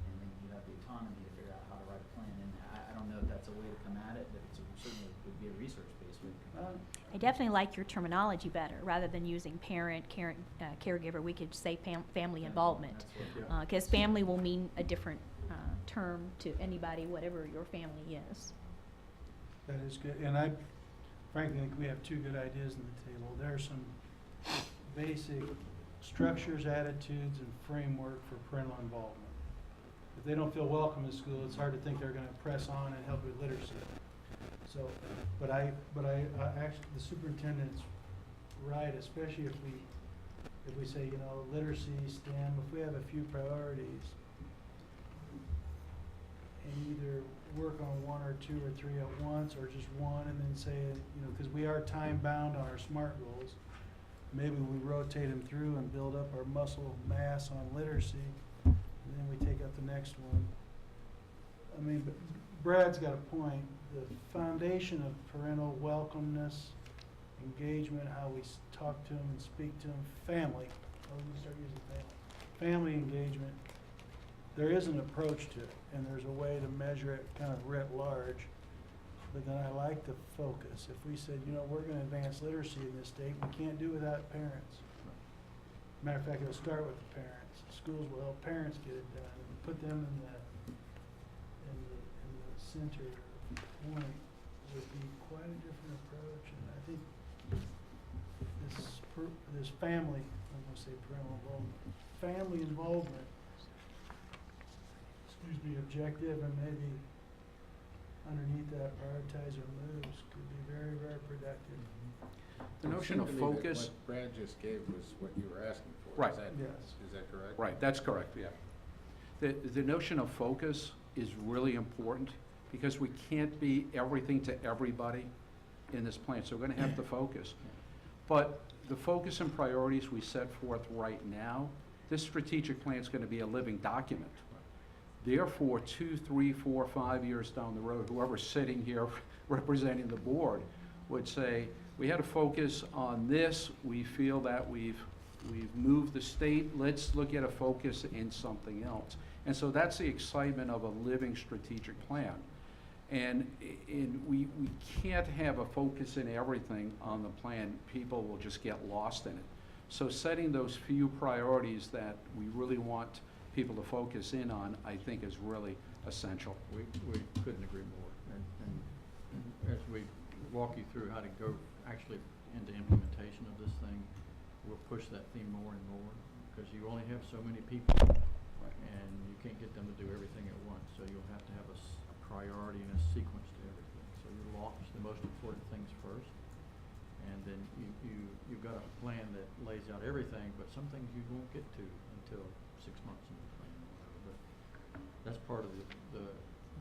and then you have the autonomy to figure out how to write a plan. And I don't know if that's a way to come at it, but it certainly would be a research-based way to come at it. I definitely like your terminology better. Rather than using parent, caregiver, we could say family involvement. Because family will mean a different term to anybody, whatever your family is. that is good. And I frankly think we have 2 good ideas on the table. There are some basic structures, attitudes, and framework for parental involvement. If they don't feel welcome in school, it's hard to think they're going to press on and help with literacy. So, but I actually, the superintendent's right, especially if we say, literacy, STEM, if we have a few priorities, and either work on 1 or 2 or 3 at once, or just 1, and then say, because we are time bound on our SMART goals, maybe we rotate them through and build up our muscle mass on literacy, and then we take up the next one. I mean, but Brad's got a point. The foundation of parental welcomeness, engagement, how we talk to them and speak to them, family. Oh, we start using family engagement. There is an approach to it, and there's a way to measure it kind of writ large. But then I like the focus. If we said, we're going to advance literacy in this state, we can't do it without parents. Matter of fact, it'll start with the parents. Schools will help parents get it done and put them in the center point would be quite a different approach. And I think this family, I'm going to say parental involvement, family involvement, objective, and maybe underneath that prioritize our moves could be very, very productive. The notion of focus. What Brad just gave was what you were asking for. Right. Is that correct? Right, that's correct, yeah. The notion of focus is really important because we can't be everything to everybody in this plan, so we're going to have to focus. But the focus and priorities we set forth right now This strategic plan is going to be a living document. Therefore, 2, 3, 4, 5 years down the road, whoever's sitting here representing the board would say, we had to focus on this, we feel that we've moved the state, let's look at a focus in something else. And so that's the excitement of a living strategic plan. And we can't have a focus in everything on the plan. People will just get lost in it. So setting those few priorities that we really want people to focus in on, I think is really essential. We couldn't agree more. And as we walk you through how to go actually into implementation of this thing, we'll push that theme more and more, because you only have so many people, and you can't get them to do everything at once. So you'll have to have a priority and a sequence to everything. So you launch the most important things first, and then you've got a plan that lays out everything, but some things you won't get to until 6 months into the plan. But that's part of the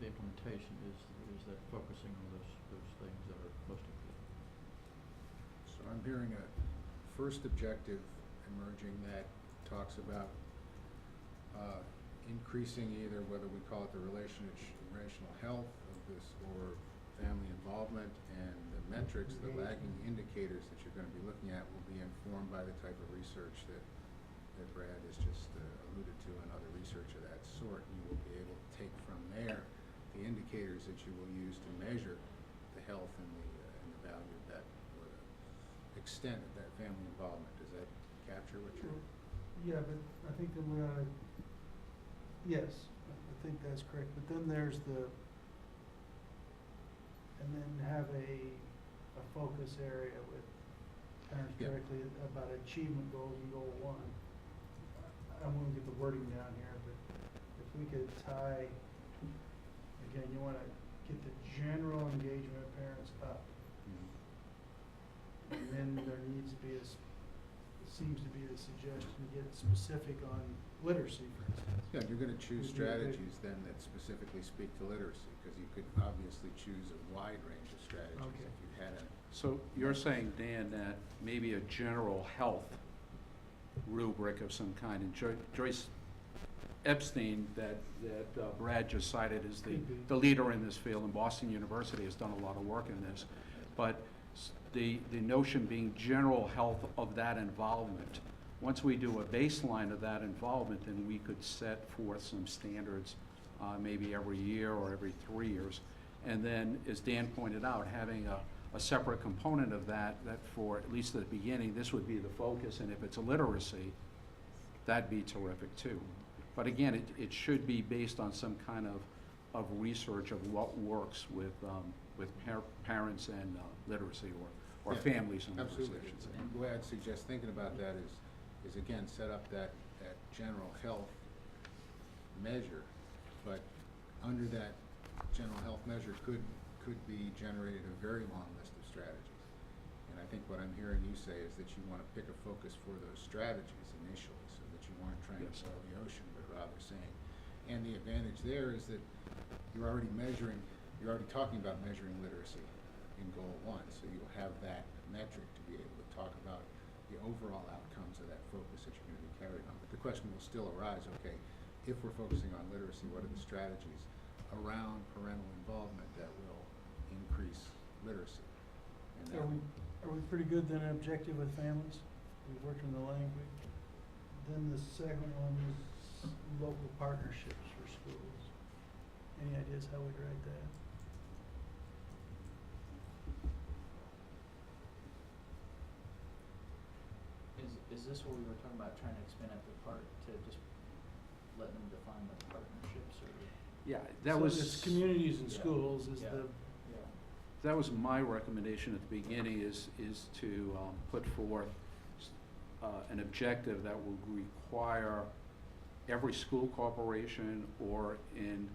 implementation is that focusing on those things that are most important. So I'm hearing a first objective emerging that talks about increasing either whether we call it the relational health of this or family involvement, and the metrics, the lagging indicators that you're going to be looking at will be informed by the type of research that Brad has just alluded to, and other research of that sort. You will be able to take from there the indicators that you will use to measure the health and the value of that, or the extent of that family involvement. Does that capture what you're? Yeah, but I think that we ought to, yes, I think that's correct, but then there's and then have a focus area with parents directly about achievement goals in goal 1. I won't get the wording down here, but if we could tie, again, you want to get the general engagement of parents up. And then there needs to be it seems to be the suggestion to get specific on literacy, for instance. Yeah, you're going to choose strategies then that specifically speak to literacy, because you could obviously choose a wide range of strategies if you had a. So you're saying, Dan, that maybe a general health rubric of some kind, and Joyce Epstein, that Brad just cited, is the leader in this field, and Boston University has done a lot of work in this. But the notion being general health of that involvement. Once we do a baseline of that involvement, then we could set forth some standards, maybe every year or every 3 years. And then, as Dan pointed out, having a separate component of that for, at least at the beginning, this would be the focus, and if it's a literacy, that'd be terrific too. But again, it should be based on some kind of research of what works with parents and literacy, or families and literacy, I should say. And the way I'd suggest thinking about that is again, set up that general health measure, but under that general health measure could be generated a very long list of strategies. And I think what I'm hearing you say is that you want to pick a focus for those strategies initially, so that you aren't trying to boil the ocean, but rather saying, and the advantage there is that you're already talking about measuring literacy in goal 1, so you'll have that metric to be able to talk about the overall outcomes of that focus that you're going to be carrying on. But the question will still arise, okay, if we're focusing on literacy, what are the strategies around parental involvement that will increase literacy? And Are we pretty good then objective with families? We've worked on the language. Then the second one is local partnerships for schools. Any ideas how we'd write that? Is this what we were talking about, trying to expand it to just let them define the partnerships, or? Yeah, that So was. it's communities and schools is the. That was my recommendation at the beginning, is to put forth an objective that will require every school corporation or in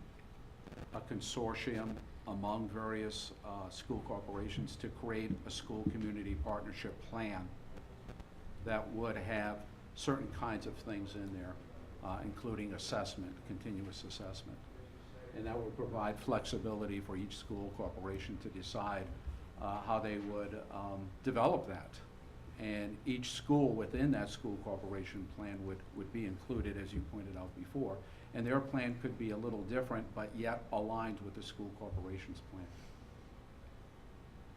a consortium among various school corporations to create a school community partnership plan that would have certain kinds of things in there, including assessment, continuous assessment. And that would provide flexibility for each school corporation to decide how they would develop that. And each school within that school corporation plan would be included, as you pointed out before. And their plan could be a little different, but yet aligned with the school corporation's plan.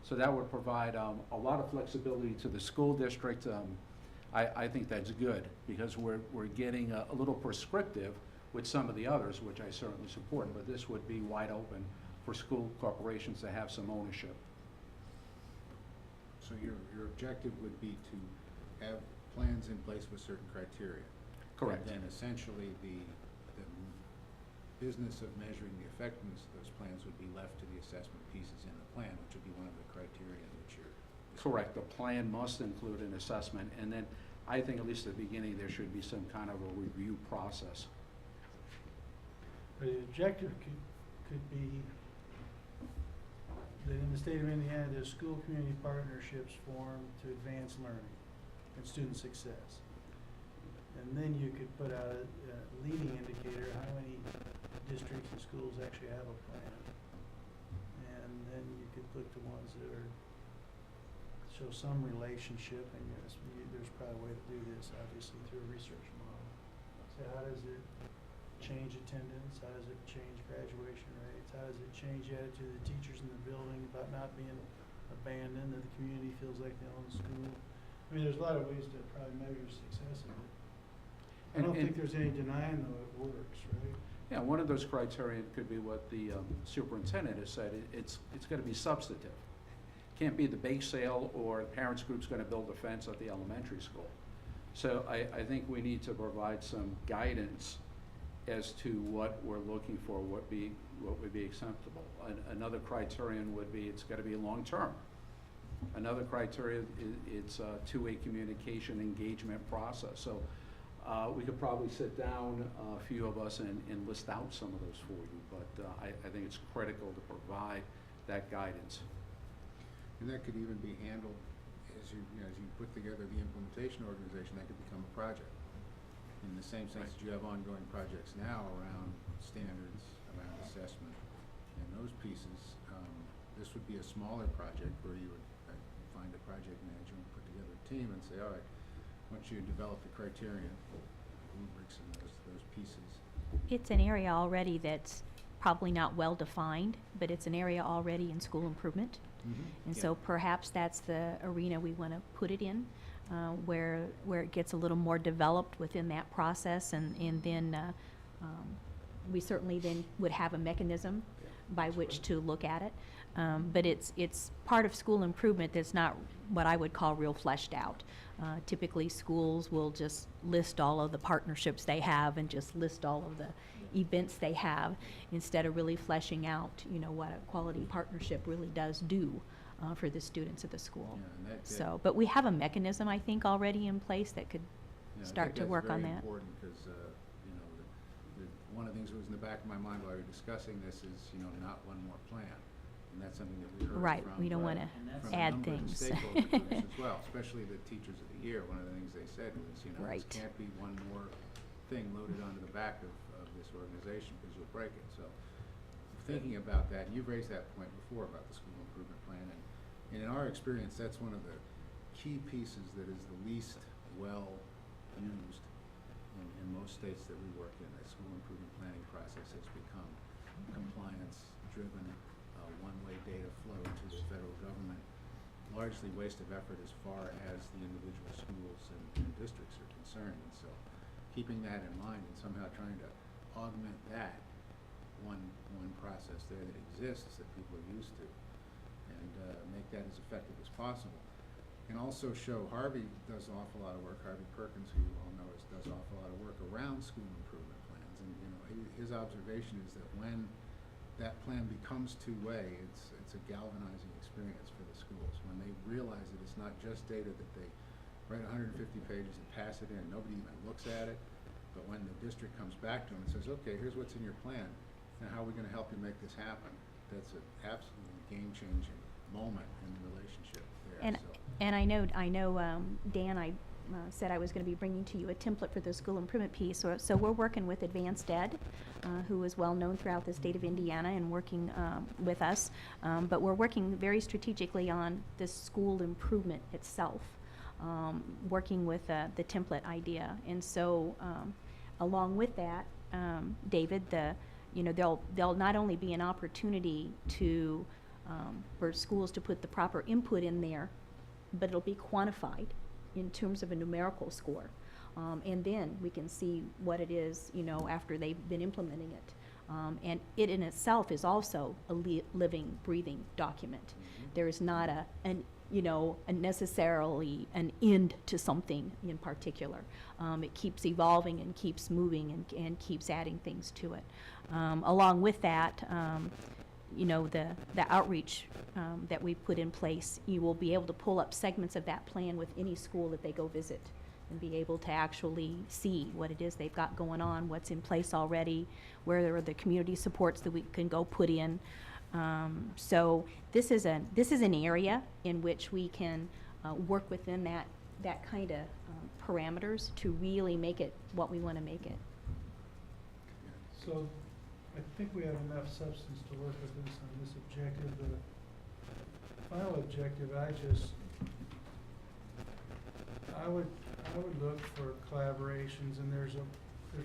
So that would provide a lot of flexibility to the school district. I think that's good, because we're getting a little prescriptive with some of the others, which I certainly support, but this would be wide open for school corporations to have some ownership. So your objective would be to have plans in place with certain criteria? Correct. And then essentially the business of measuring the effectiveness of those plans would be left to the assessment pieces in the plan, which would be one of the criteria that you're... Correct. The plan must include an assessment, and then I think at least at the beginning there should be some kind of a review process. The objective could be that in the state of Indiana, there's school community partnerships formed to advance learning and student success. And then you could put out a leading indicator, how many districts and schools actually have a plan. And then you could look to ones that show some relationship, and yes, there's probably a way to do this, obviously, through a research model. So how does it change attendance? How does it change graduation rates? How does it change the attitude of the teachers in the building about not being abandoned, that the community feels like they own the school? I mean, there's a lot of ways to probably measure success of it. I don't think there's any denying, though, it works, right? Yeah, one of those criteria could be what the superintendent has said. It's got to be substantive. Can't be the bake sale or the parents group's going to build a fence at the elementary school. So I think we need to provide some guidance as to what we're looking for, what would be acceptable. Another criterion would be it's got to be long-term. Another criteria it's a two-way communication engagement process. So we could probably sit down, a few of us, and list out some of those for you. But I think it's critical to provide that guidance. And that could even be handled as you put together the implementation organization. That could become a project. In the same sense that you have ongoing projects now around standards, around assessment, and those pieces. This would be a smaller project where you would find a project manager and put together a team and say, all right, once you develop the criterion, rubrics and those pieces. It's an area already that's probably not well defined, but it's an area already in school improvement. And so perhaps that's the arena we want to put it in, where it gets a little more developed within that process, and then we certainly then would have a mechanism by which to look at it. But it's part of school improvement that's not what I would call real fleshed out. Typically schools will just list all of the partnerships they have and just list all of the events they have, instead of really fleshing out, what a quality partnership really does do for the students at the school. Yeah, so, but we have a mechanism, I think, already in place that could start to work on that. I think that's very important, because one of the things that was in the back of my mind while we were discussing this is, not one more plan. And that's something that we heard Right, from, we don't want to add things. From a number of the stakeholder groups as well, especially the teachers of the year. One of the things they said was, Right. This can't be one more thing loaded onto the back of this organization, because you'll break it. So thinking about that, and you've raised that point before about the school improvement plan, and in our experience, that's one of the key pieces that is the least well used in most states that we work in. The school improvement planning process has become compliance-driven, one-way data flow to the federal government, largely waste of effort as far as the individual schools and districts are concerned. And so keeping that in mind and somehow trying to augment that one process there that exists that people are used to, and make that as effective as possible. And also show Harvey does an awful lot of work, Harvey Perkins, who you all know does an awful lot of work around school improvement plans. And his observation is that when that plan becomes two-way, it's a galvanizing experience for the schools. When they realize that it's not just data that they write 150 pages and pass it in, nobody even looks at it, but when the district comes back to them and says, okay, here's what's in your plan, now how are we going to help you make this happen? That's an absolutely game-changing moment in the relationship there. And I know, Dan, I said I was going to be bringing to you a template for the school improvement piece. So we're working with Advanced Ed, who is well known throughout the state of Indiana and working with us. But we're working very strategically on this school improvement itself. working with the template idea. And so along with that, David, there'll not only be an opportunity to for schools to put the proper input in there, but it'll be quantified in terms of a numerical score. And then we can see what it is, after they've been implementing it. And it in itself is also a living, breathing document. Mm-hmm. There is not necessarily an end to something in particular. It keeps evolving and keeps moving and keeps adding things to it. Along with that, the outreach that we put in place, you will be able to pull up segments of that plan with any school that they go visit and be able to actually see what it is they've got going on, what's in place already, where there are the community supports that we can go put in. So this is an area in which we can work within that kind of parameters to really make it what we want to make it. So I think we have enough substance to work with this on this objective. The final objective, I would look for collaborations, and there's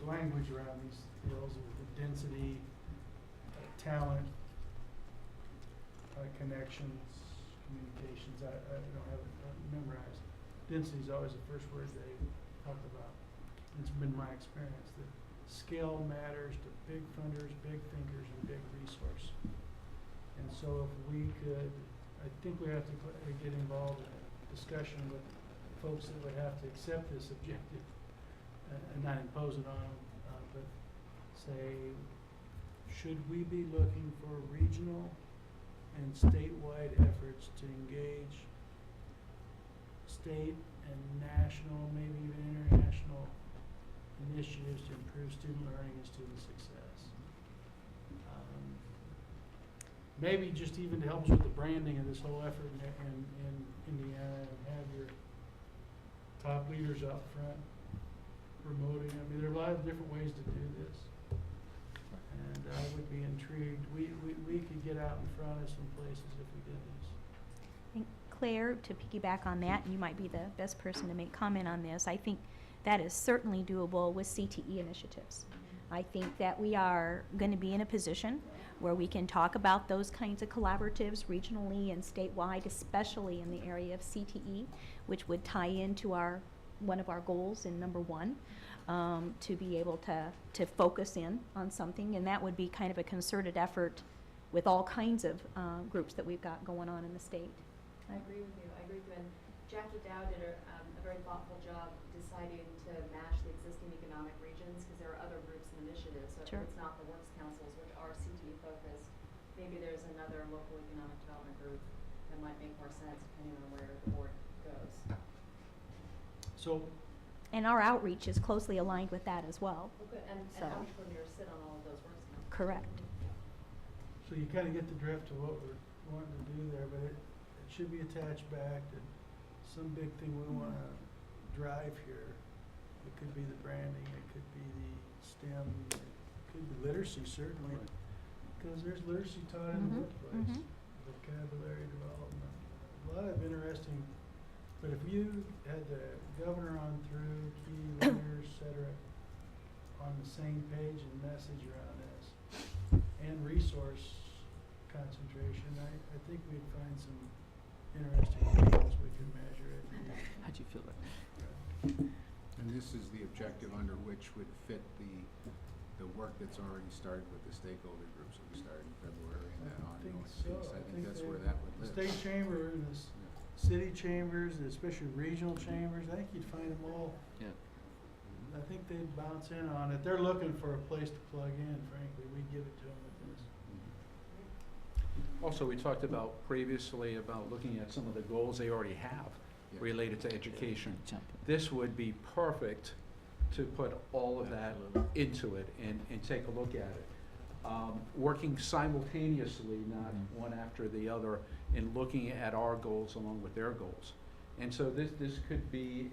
language around these fields of the density, talent, connections, communications. I don't have it memorized. Density is always the first word they talk about. It's been my experience that scale matters to big funders, big thinkers, and big resource. And so if we could, I think we have to get involved in a discussion with folks that would have to accept this objective and not impose it on them, but say, should we be looking for regional and statewide efforts to engage state and national, maybe even international initiatives to improve student learning and student success? Maybe just even to help us with the branding of this whole effort in Indiana, and have your top leaders out front promoting. I mean, there are a lot of different ways to do this. And I would be intrigued. We could get out in front of some places if we did this. And Claire, to piggyback on that, and you might be the best person to make comment on this, I think that is certainly doable with CTE initiatives. I think that we are going to be in a position where we can talk about those kinds of collaboratives regionally and statewide, especially in the area of CTE, which would tie into one of our goals in number 1, to be able to focus in on something, and that would be kind of a concerted effort with all kinds of groups that we've got going on in the state. I agree with you. And Jackie Dow did a very thoughtful job deciding to match the existing economic regions, because there are other groups and initiatives. So Sure. if it's not the works councils, which are CTE focused, maybe there's another local economic development group that might make more sense depending on where the board goes. So, And our outreach is closely aligned with that as well. Okay, and So- outreach coordinators sit on all of those works councils. Correct. so you kind of get the drift of what we're wanting to do there, but it should be attached back to some big thing we want to drive here. It could be the branding, it could be the STEM, it could be literacy, certainly, because there's literacy taught in the workplace, vocabulary development, a lot of interesting. But if you had the governor on through, key leaders, et cetera, on the same page and message around this, and resource concentration, I think we'd find some interesting things we could measure it. How'd you feel about And this is the objective under which would fit the work that's already started with the stakeholder groups that we started in February, and that ongoing piece. I think that's where that would The live. state chamber and the city chambers, and especially regional chambers, I think you'd find them all. Yeah. I think they'd bounce in on it. They're looking for a place to plug in, frankly. We give it to them with this. Also, we talked about previously about looking at some of the goals they already have Yeah. related to education. Jump. This would be perfect to put all of that Absolutely. into it and take a look at it. Working simultaneously, not one after the other, and looking at our goals along with their goals. And so this could be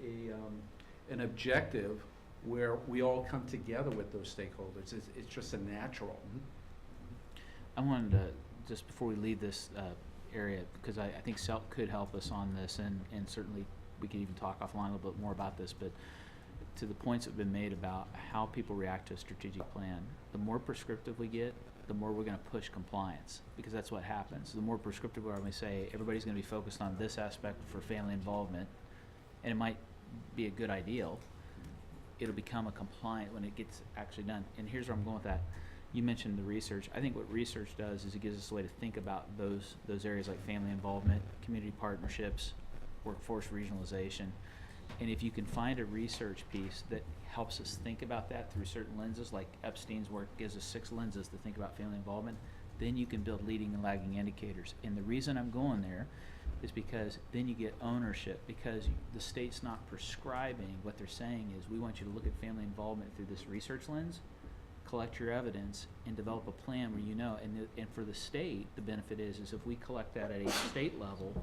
an objective where we all come together with those stakeholders. It's just a natural. I wanted to, just before we leave this area, because I think SELT could help us on this, and certainly we can even talk offline a little bit more about this, but to the points that have been made about how people react to a strategic plan, the more prescriptive we get, the more we're going to push compliance, because that's what happens. The more prescriptive we are, when we say everybody's going to be focused on this aspect for family involvement, and it might be a good ideal, it'll become a compliant when it gets actually done. And here's where I'm going with that. You mentioned the research. I think what research does is it gives us a way to think about those areas like family involvement, community partnerships, workforce regionalization. And if you can find a research piece that helps us think about that through certain lenses, like Epstein's work gives us 6 lenses to think about family involvement, then you can build leading and lagging indicators. And the reason I'm going there is because then you get ownership, because the state's not prescribing. What they're saying is, we want you to look at family involvement through this research lens, collect your evidence, and develop a plan where you know. And for the state, the benefit is if we collect that at a state level,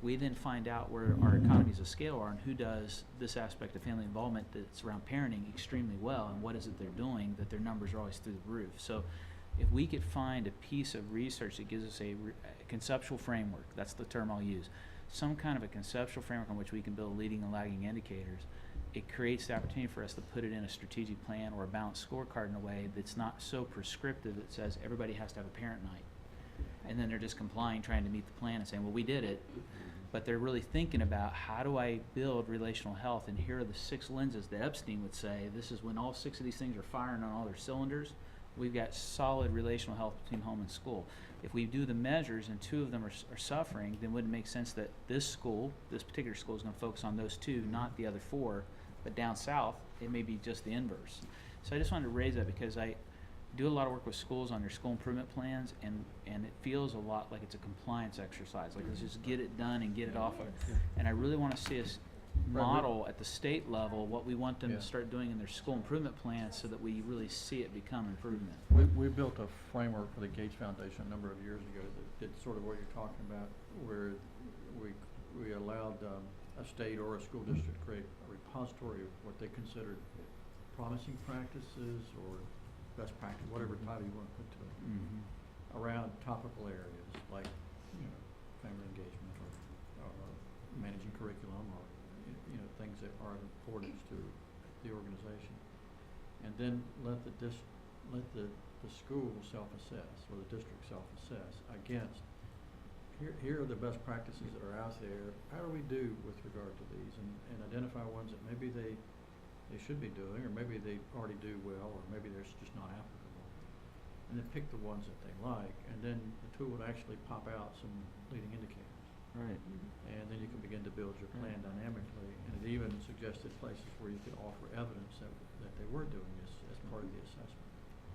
we then find out where our economies of scale are and who does this aspect of family involvement that's around parenting extremely well, and what is it they're doing that their numbers are always through the roof. So if we could find a piece of research that gives us a conceptual framework, that's the term I'll use, some kind of a conceptual framework on which we can build leading and lagging indicators, it creates the opportunity for us to put it in a strategic plan or a balanced scorecard in a way that's not so prescriptive that says everybody has to have a parent night. And then they're just complying, trying to meet the plan and saying, well, we did it. But they're really thinking about, how do I build relational health? And here are the 6 lenses that Epstein would say, this is when all 6 of these things are firing on all their cylinders. We've got solid relational health between home and school. If we do the measures and 2 of them are suffering, then wouldn't it make sense that this particular school is going to focus on those 2, not the other 4, but down south, it may be just the inverse. So I just wanted to raise that because I do a lot of work with schools on their school improvement plans, and it feels a lot like it's a compliance exercise. Like, let's just get it done and get it off. And I really want to see us model at the state level what we want them to start doing in their school improvement plans, so that we really see it become improvement. We built a framework for the Gates Foundation a number of years ago that did sort of what you're talking about, where we allowed a state or a school district to create a repository of what they considered promising practices or best practice, whatever title you want to put to it, around topical areas like, family engagement or managing curriculum, or things that are of importance to the organization, and then let the school self-assess, or the district self-assess against, here are the best practices that are out there. How do we do with regard to these, and identify ones that maybe they should be doing, or maybe they already do well, or maybe they're just not applicable, and then pick the ones that they like, and then the tool would actually pop out some leading indicators. Right. And then you can begin to build your plan dynamically, and it even suggested places where you could offer evidence that they were doing this as part of the assessment.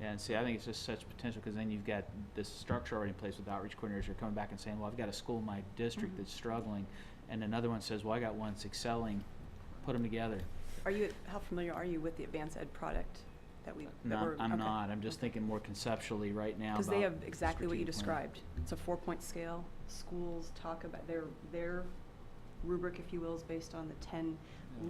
Yeah, and see, I think it's just such potential, because then you've got this structure already in place with outreach coordinators. You're coming back and saying, well, I've got a school in my district that's struggling, and another one says, well, I got one that's excelling. Put them together. How familiar are you with the advanced ed product that we? No, I'm not. I'm just thinking more conceptually right now. Because they have exactly what you strategic plan. described. It's a 4-point scale. Schools talk about their rubric, if you will, is based on the 10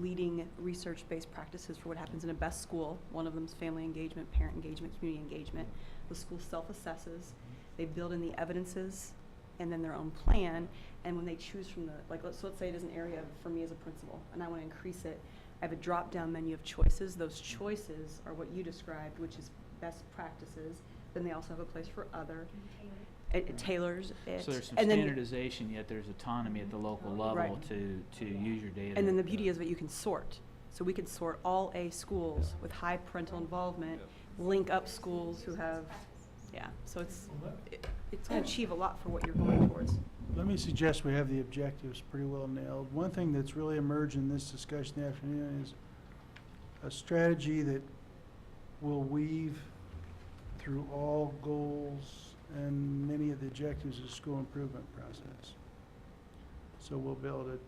leading research-based practices for what happens in a best school. One of them is family engagement, parent engagement, community engagement. The school self-assesses. They build in the evidences and then their own plan. And when they choose from let's say it is an area for me as a principal, and I want to increase it, I have a drop-down menu of choices. Those choices are what you described, which is best practices. Then they also have a place for other. It tailors it. So there's some and standardization, yet there's autonomy at the local level Right. to use your data. And then the beauty is that you can sort. So we could sort all A schools with high parental involvement, link up schools who have, so it's going to achieve a lot for what you're going towards. Let me suggest we have the objectives pretty well nailed. One thing that's really emerged in this discussion this afternoon is a strategy that will weave through all goals and many of the objectives of the school improvement process. So we'll be able to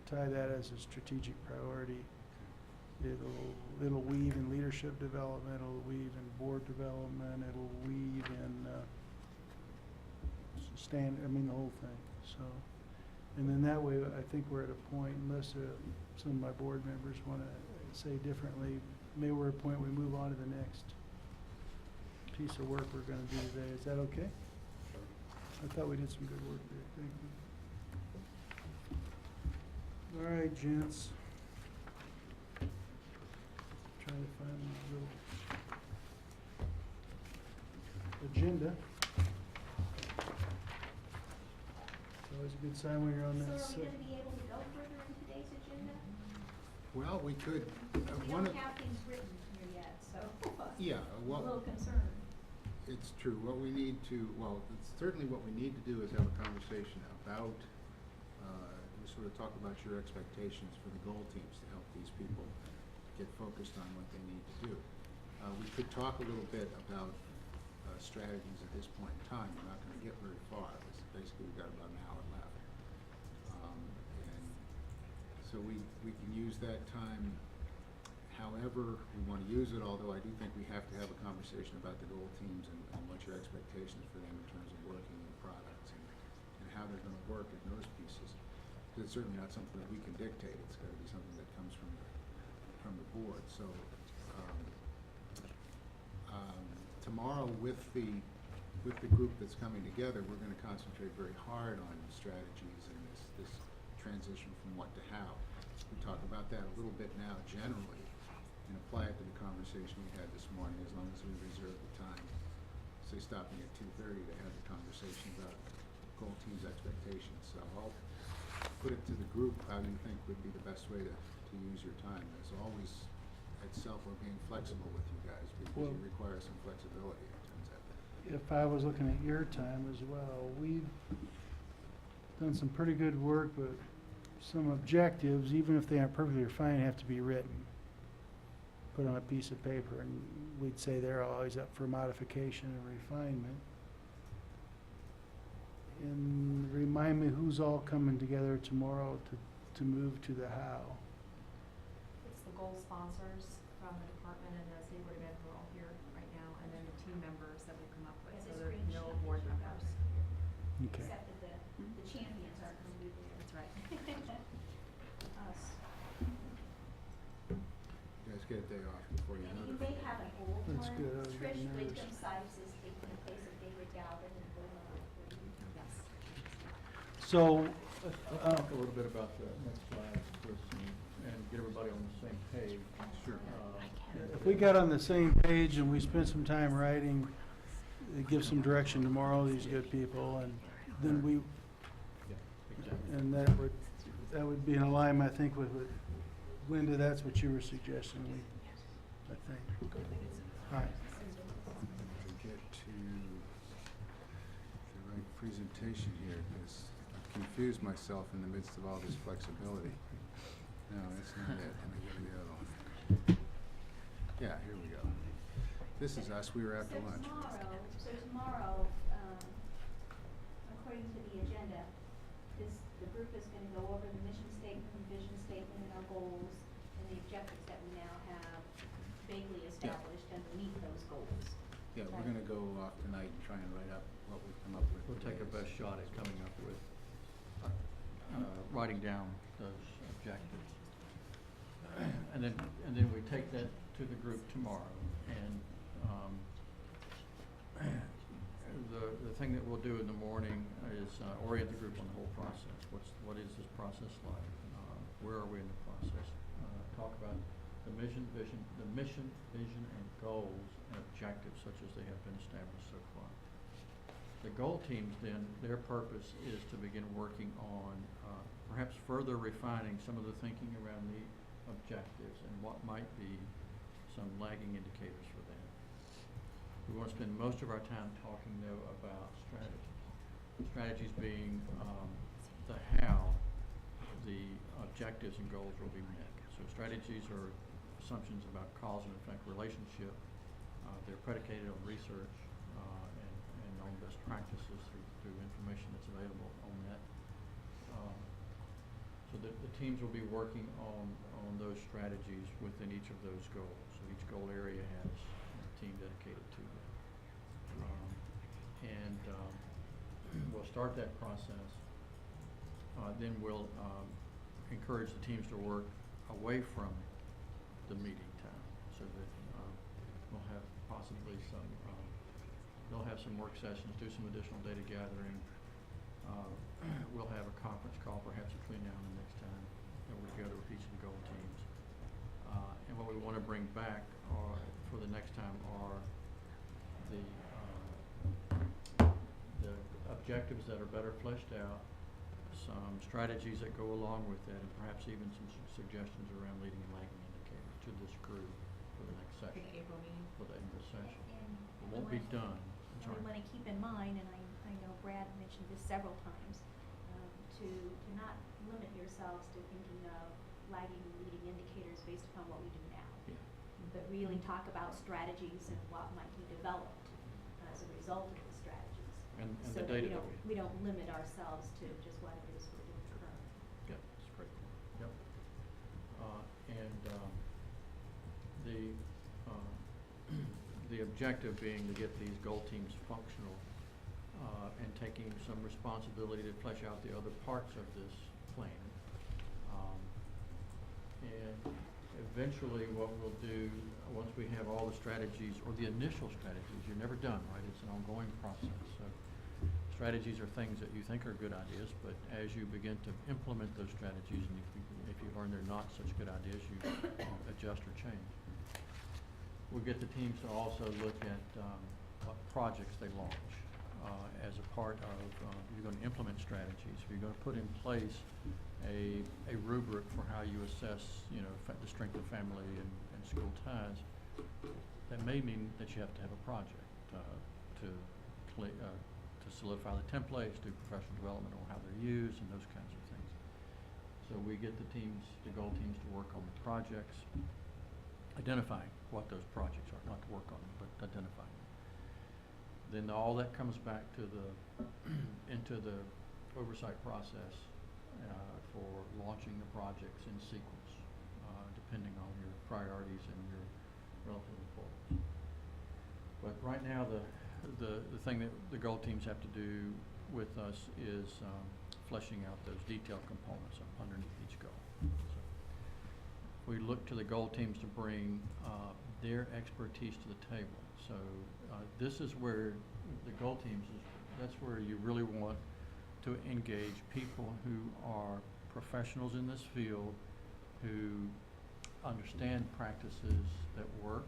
tie that as a strategic priority. It'll weave in leadership development, it'll weave in board development, it'll weave in the whole thing. So, and then that way, I think we're at a point, unless some of my board members want to say differently, maybe we're at a point we move on to the next piece of work we're going to do today. Is that okay? I thought we did some good work there. Thank you. All right, gents. Trying to find my little agenda. It's always a good sign when you're on that. So are we gonna be able to go further in today's agenda? Well, we could, We one don't of, have things written here yet, so yeah, I'm a well, little concerned. it's true. What we need to, well, it's certainly what we need to do is have a conversation about, we sort of talk about your expectations for the goal teams to help these people get focused on what they need to do. We could talk a little bit about strategies at this point in time. We're not going to get very far. Basically, we've got about an hour left. And so we can use that time however we want to use it, although I do think we have to have a conversation about the goal teams and what your expectations for them in terms of working in products and how they're going to work in those pieces. Because it's certainly not something that we can dictate. It's got to be something that comes from the board. So tomorrow with the group that's coming together, we're going to concentrate very hard on strategies and this transition from what to how. We talk about that a little bit now generally and apply it to the conversation we had this morning, as long as we reserve the time, say stopping at 2:30 to have the conversation about goal teams' expectations. So I'll put it to the group, how do you think would be the best way to use your time? As always, itself, we're being flexible with you guys because you require some flexibility, it turns out. If I was looking at your time as well, we've done some pretty good work, but some objectives, even if they aren't perfectly refined, have to be written. Put on a piece of paper, and we'd say they're always up for modification and refinement. And remind me who's all coming together tomorrow to move to the how. It's the goal sponsors from the department and the state board of ed who are all here right now, and then the team members that we've come up with, As so a there are screen no sheet board that you members. have. Okay. Except that the champions aren't gonna be there. That's right. Us. You guys get a day off before you And know you it. may have an old That's one. good. I was Trish getting nervous. Wisdom Sites is taking the place of David Galvin and Wilma. Yes. So, Let's talk a little bit about the next slide, Chris, and get everybody on the same page. Sure. if we got on the same page and we spent some time writing, it gives some direction tomorrow, these good people, and then we, Yeah, exactly. and that would be in alignment, I think, with what, Linda, that's what you were suggesting, I think. All right. To get to the right presentation here, because I've confused myself in the midst of all this flexibility. No, that's not it. Let me go to the other one. Yeah, here we go. This is us. We were after lunch. So tomorrow, according to the agenda, the group is gonna go over the mission statement, vision statement, and our goals, and the objectives that we now have vaguely established underneath those goals. Yeah, we're gonna go off tonight and try and write up what we've come up with. We'll take our today. best shot at coming up with, writing down those objectives. And then we take that to the group tomorrow, and, the thing that we'll do in the morning is, orient the group on the whole process. What is this process like? Where are we in the process? Talk about the mission, vision, and goals and objectives such as they have been established so far. The goal teams then, their purpose is to begin working on, perhaps further refining some of the thinking around the objectives and what might be some lagging indicators for them. We want to spend most of our time talking though about strategies. Strategies being the how the objectives and goals will be met. So strategies are assumptions about cause and effect relationship. They're predicated on research and on best practices through information that's available on that. So the teams will be working on those strategies within each of those goals. So each goal area has a team dedicated to that. We'll start that process. Then we'll encourage the teams to work away from the meeting time so that we'll have possibly they'll have some work sessions, do some additional data gathering. We'll have a conference call perhaps between now and the next time that work together with each of the goal teams. And what we want to bring back are, for the next time, are the objectives that are better fleshed out, some strategies that go along with that, and perhaps even some suggestions around leading and lagging indicators to this group for the next For session. the April meeting. For the April session. And It won't be done. I'm And sorry. we want to keep in mind, and I know Brad mentioned this several times, to not limit yourselves to thinking of lagging and leading indicators based upon what we do now. Yeah. But really talk about strategies and what might be developed as a result of the strategies. And So the that data that we don't limit ourselves to just what it is we're doing currently. Yep, that's great. Yep. The objective being to get these goal teams functional, and taking some responsibility to flesh out the other parts of this plan. And eventually what we'll do, once we have all the strategies, or the initial strategies, you're never done, right? It's an ongoing process. So strategies are things that you think are good ideas, but as you begin to implement those strategies, and if you learn they're not such good ideas, you adjust or change. We'll get the teams to also look at what projects they launch as a part of, you're going to implement strategies. You're going to put in place a rubric for how you assess, the strength of family and school ties. That may mean that you have to have a project to solidify the templates, do professional development on how they're used, and those kinds of things. So we get the goal teams to work on the projects, identifying what those projects are, not to work on them, but identifying them. Then all that comes back to into the oversight process for launching the projects in sequence, depending on your priorities and your relative importance. But right now, the thing that the goal teams have to do with us is fleshing out those detailed components underneath each goal. So we look to the goal teams to bring their expertise to the table. So this is where the goal teams that's where you really want to engage people who are professionals in this field, who understand practices that work,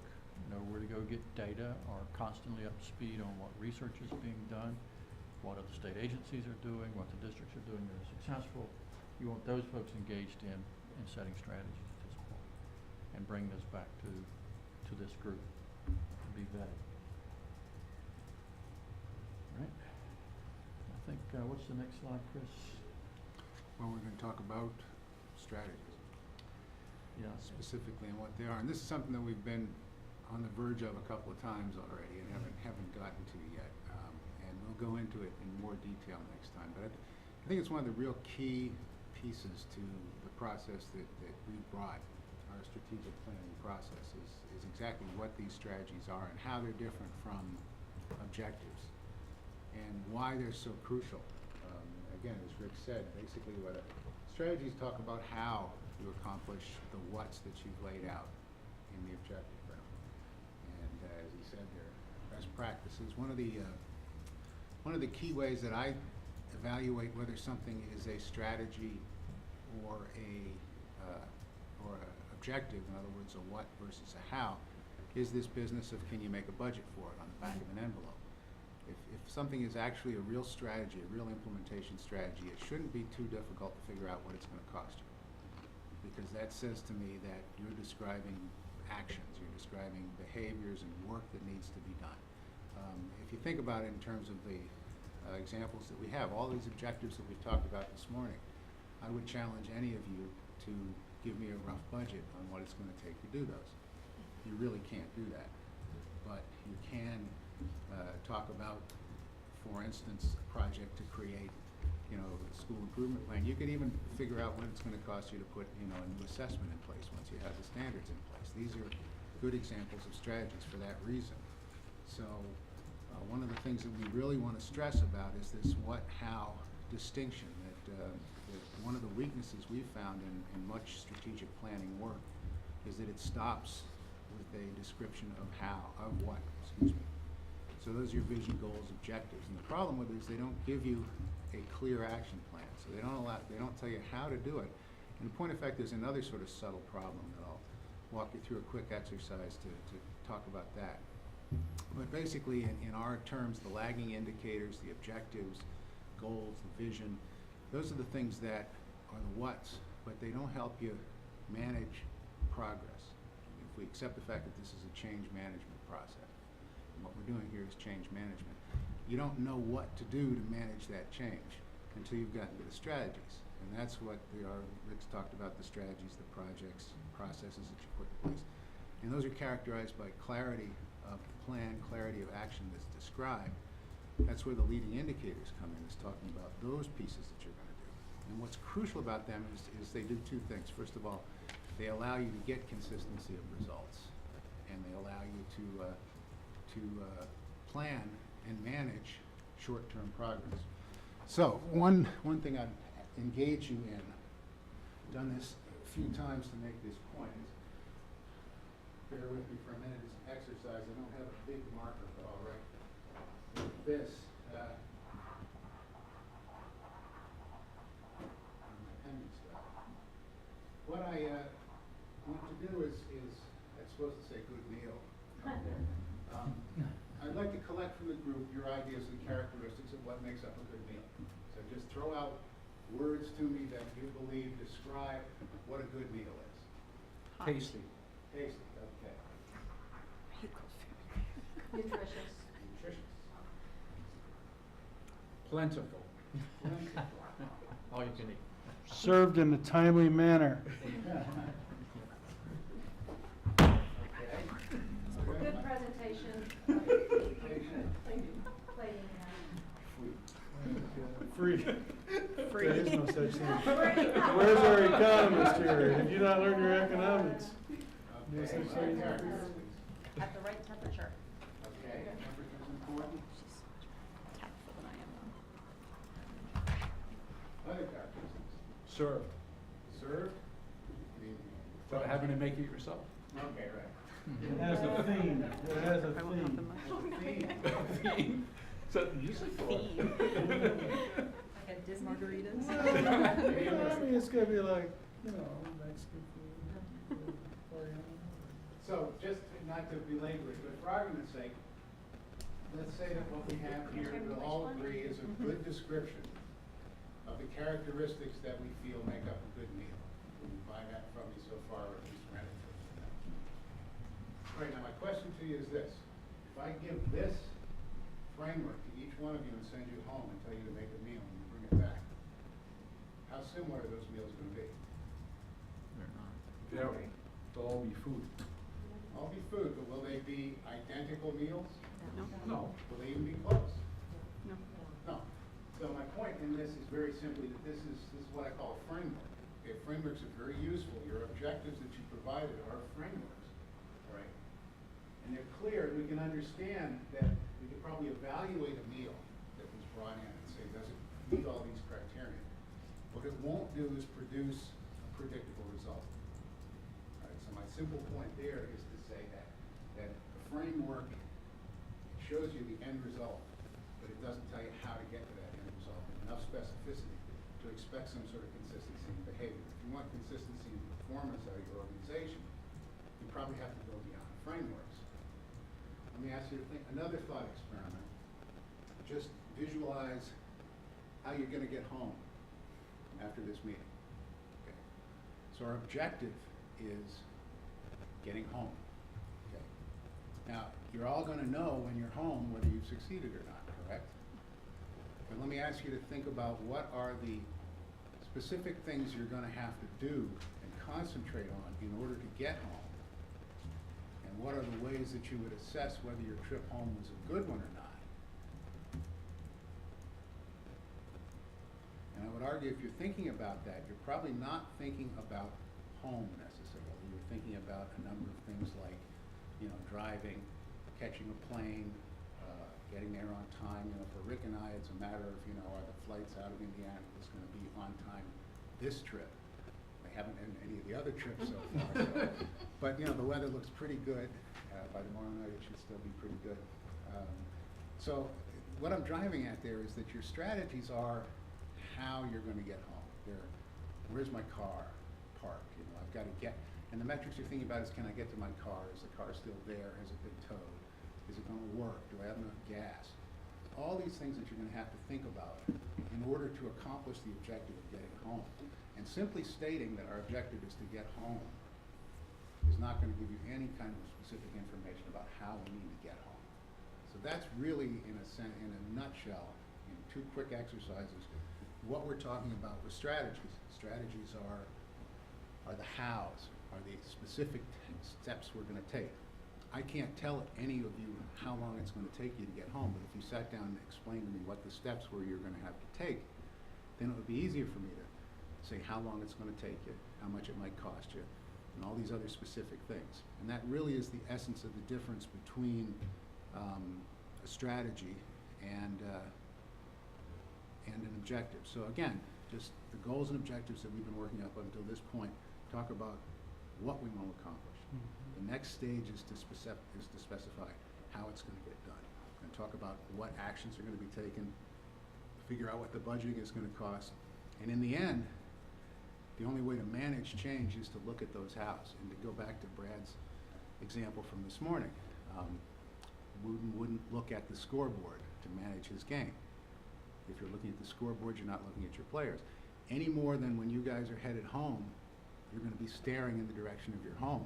know where to go get data, are constantly up to speed on what research is being done, what other state agencies are doing, what the districts are doing that are successful. You want those folks engaged in setting strategies at this point, and bring those back to this group to be vetted. All right. I think, what's the next slide, Chris? Well, we're going to talk about strategies, Yeah. specifically and what they are. And this is something that we've been on the verge of a couple of times already and haven't gotten to yet. And we'll go into it in more detail next time. But I think it's one of the real key pieces to the process that we brought, our strategic planning process, is exactly what these strategies are and how they're different from objectives and why they're so crucial. Again, as Rick said, basically strategies talk about how you accomplish the what's that you've laid out in the objective realm. And as he said, they're best practices. One of the key ways that I evaluate whether something is a strategy or a objective, in other words, a what versus a how, is this business of can you make a budget for it on the back of an envelope. If something is actually a real strategy, a real implementation strategy, it shouldn't be too difficult to figure out what it's going to cost you. Because that says to me that you're describing actions, you're describing behaviors and work that needs to be done. If you think about it in terms of the examples that we have, all these objectives that we've talked about this morning, I would challenge any of you to give me a rough budget on what it's going to take to do those. You really can't do that. But you can talk about, for instance, a project to create, a school improvement plan. You can even figure out what it's going to cost you to put, a new assessment in place once you have the standards in place. These are good examples of strategies for that reason. So one of the things that we really want to stress about is this what-how distinction. That one of the weaknesses we've found in much strategic planning work is that it stops with a description of what. So those are your vision, goals, objectives. And the problem with it is they don't give you a clear action plan. So they don't tell you how to do it. In point of fact, there's another sort of subtle problem that I'll walk you through a quick exercise to talk about that. But basically, in our terms, the lagging indicators, the objectives, goals, the vision, those are the things that are the what's, but they don't help you manage progress. If we accept the fact that this is a change management process, and what we're doing here is change management, you don't know what to do to manage that change until you've gotten to the strategies. And that's what Rick's talked about, the strategies, the projects, processes that you put in place. And those are characterized by clarity of plan, clarity of action that's described. That's where the leading indicators come in, is talking about those pieces that you're going to do. And what's crucial about them is they do two things. First of all, they allow you to get consistency of results, and they allow you to plan and manage short-term progress. So one thing I'd engage you in, I've done this a few times to make this point, is, bear with me for a minute, it's an exercise. I don't have a big marker, but I'll write this on my penman stuff. What I want to do is I'm supposed to say good meal. I'd like to collect from the group your ideas and characteristics of what makes up a good meal. So just throw out words to me that you believe describe what a good meal is. Tasty. Tasty, okay. Nutritious. Nutritious. Plentiful. All you can eat. Served in a timely manner. Good presentation. Plating. Free. Free. There is no such thing. Where's our economist here? Have you not learned your economics? No such thing as free. At the right temperature. Okay, temperature is important. She's so much more tactful than I am. Other characteristics. Served. Served. Without having to make it yourself. Okay, right. It has a theme. It has a I won't help theme. them much. Theme. Something usually for. Like a Disney. Margaritas. I mean, it's gonna be like, you know, Mexican food, Oriental. So just not to belabor it, but for argument's sake, let's say that what we have here, we'll all agree is a good description of the characteristics that we feel make up a good meal. Will you buy that from me so far, or at least rent it from me? All right, now my question to you is this. If I give this framework to each one of you and send you home and tell you to make a meal and you bring it back, how similar are those meals going to be? They're not. Very. They'll all be food. All be food, but will they be identical meals? No. No. Will they even be close? No. No. So my point in this is very simply that this is what I call a framework. Okay, frameworks are very useful. Your objectives that you provided are frameworks, all right? And they're clear, and we can understand that we could probably evaluate a meal that was brought in and say, does it meet all these criteria? What it won't do is produce a predictable result. All right, so my simple point there is to say that the framework shows you the end result, but it doesn't tell you how to get to that end result with enough specificity to expect some sort of consistency in behavior. If you want consistency in performance out of your organization, you probably have to go beyond frameworks. Let me ask you to think, another thought experiment. Just visualize how you're going to get home after this meeting. Okay. So our objective is getting home. Okay. Now, you're all going to know when you're home whether you've succeeded or not, correct? But let me ask you to think about what are the specific things you're going to have to do and concentrate on in order to get home. And what are the ways that you would assess whether your trip home was a good one or not? And I would argue if you're thinking about that, you're probably not thinking about home necessarily. You're thinking about a number of things like, you know, driving, catching a plane, getting there on time. You know, for Rick and I, it's a matter of, you know, are the flights out of Indianapolis going to be on time this trip? They haven't been any of the other trips so far. So. But, you know, the weather looks pretty good. By tomorrow night, it should still be pretty good. So what I'm driving at there is that your strategies are how you're going to get home. Where's my car? park? You know, I've got to get, and the metrics you're thinking about is, can I get to my car? Is the car still there? Has it been towed? Is it going to work? Do I have enough gas? All these things that you're going to have to think about in order to accomplish the objective of getting home. And simply stating that our objective is to get home is not going to give you any kind of specific information about how we need to get home. So that's really, in a nutshell, in 2 quick exercises, what we're talking about with strategies. Strategies are the hows, are the specific steps we're going to take. I can't tell any of you how long it's going to take you to get home, but if you sat down and explained to me what the steps were you're going to have to take, then it would be easier for me to say how long it's going to take you, how much it might cost you, and all these other specific things. And that really is the essence of the difference between a strategy and an objective. So again, just the goals and objectives that we've been working up until this point talk about what we want to accomplish. The next stage is to specify how it's going to get done. We're going to talk about what actions are going to be taken, figure out what the budgeting is going to cost, and in the end, the only way to manage change is to look at those hows. And to go back to Brad's example from this morning, Wooten wouldn't look at the scoreboard to manage his game. If you're looking at the scoreboard, you're not looking at your players. Any more than when you guys are headed home, you're going to be staring in the direction of your home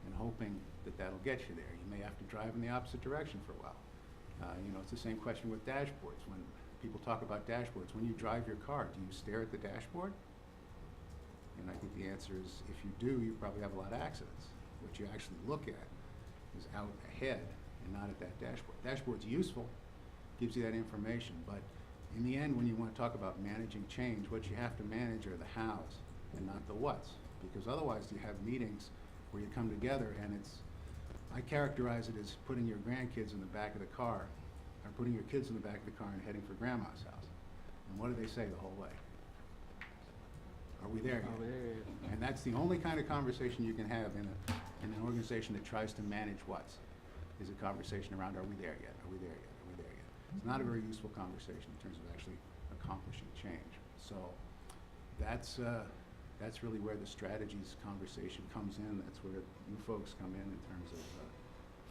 and hoping that that'll get you there. You may have to drive in the opposite direction for a while. You know, it's the same question with dashboards. When people talk about dashboards, when you drive your car, do you stare at the dashboard? And I think the answer is, if you do, you probably have a lot of accidents. What you actually look at is out ahead and not at that dashboard. Dashboard's useful, gives you that information, but in the end, when you want to talk about managing change, what you have to manage are the hows and not the whats, because otherwise you have meetings where you come together and I characterize it as putting your grandkids in the back of the car, or putting your kids in the back of the car and heading for grandma's house. And what do they say the whole way? Are we there yet? And that's the only kind of conversation you can have in an organization that tries to manage what's, is a conversation around, are we there yet? Are we there yet? Are we there yet? It's not a very useful conversation in terms of actually accomplishing change. So that's really where the strategies conversation comes in. That's where you folks come in terms of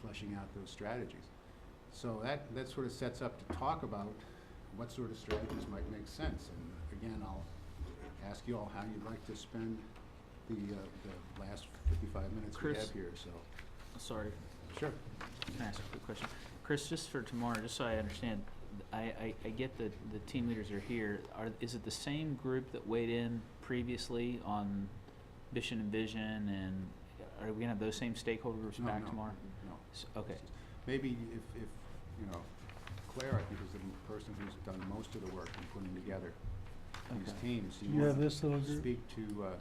fleshing out those strategies. So that sort of sets up to talk about what sort of strategies might make sense. And again, I'll ask you all how you'd like to spend the last 55 minutes we have here. So, sorry. Sure. Can I ask a quick question? Chris, just for tomorrow, just so I understand, I get the team leaders are here. Is it the same group that weighed in previously on mission and vision, and are we gonna have those same stakeholder groups back tomorrow? No. Okay. Maybe if you know, Claire, I think, is the person who's done most of the work in putting together these teams. Do You have wanna this little group? speak to the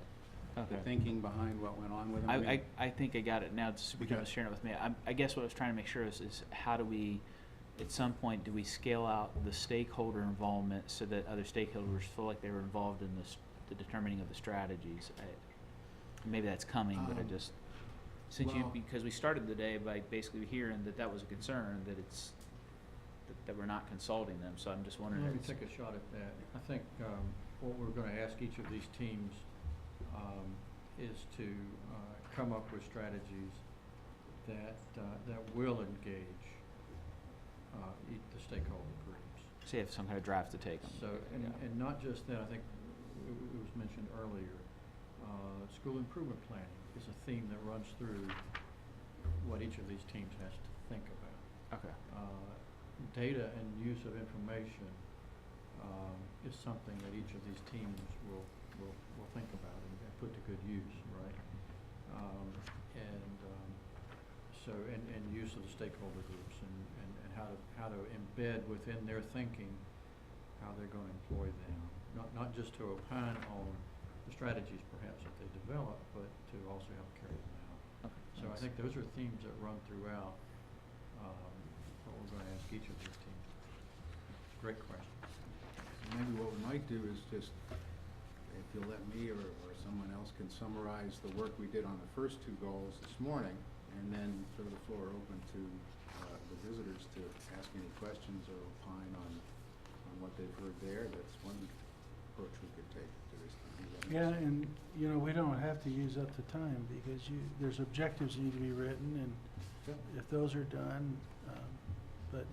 Okay. thinking behind what went on with them? I think I got it now, just because Okay. I was sharing it with me. I guess what I was trying to make sure is how do we, at some point, do we scale out the stakeholder involvement so that other stakeholders feel like they were involved in the determining of the strategies? Maybe that's coming, but I just, because we started the day by basically hearing that was a concern, that that we're not consulting them, so I'm just wondering. Let me take a shot at that. I think what we're going to ask each of these teams is to come up with strategies that will engage the stakeholder groups. See if some kind of drive to take them. So, and not just that, I think it was mentioned earlier, school improvement planning is a theme that runs through what each of these teams has to think about. Okay. Data and use of information is something that each of these teams will think about and put to good use, right? And use of the stakeholder groups and how to embed within their thinking how they're going to employ them, not just to opine on the strategies perhaps that they develop, but to also help carry them out. Okay. So I think those are themes that run throughout what we're going to ask each of these teams. Great question. Maybe what we might do is just, if you'll let me or someone else can summarize the work we did on the first 2 goals this morning, and then throw the floor open to the visitors to ask any questions or opine on what they've heard there. That's one approach we could take to this. Yeah, and, you know, we don't have to use up the time because there's objectives that need to be written, and Yeah. if those are done, but,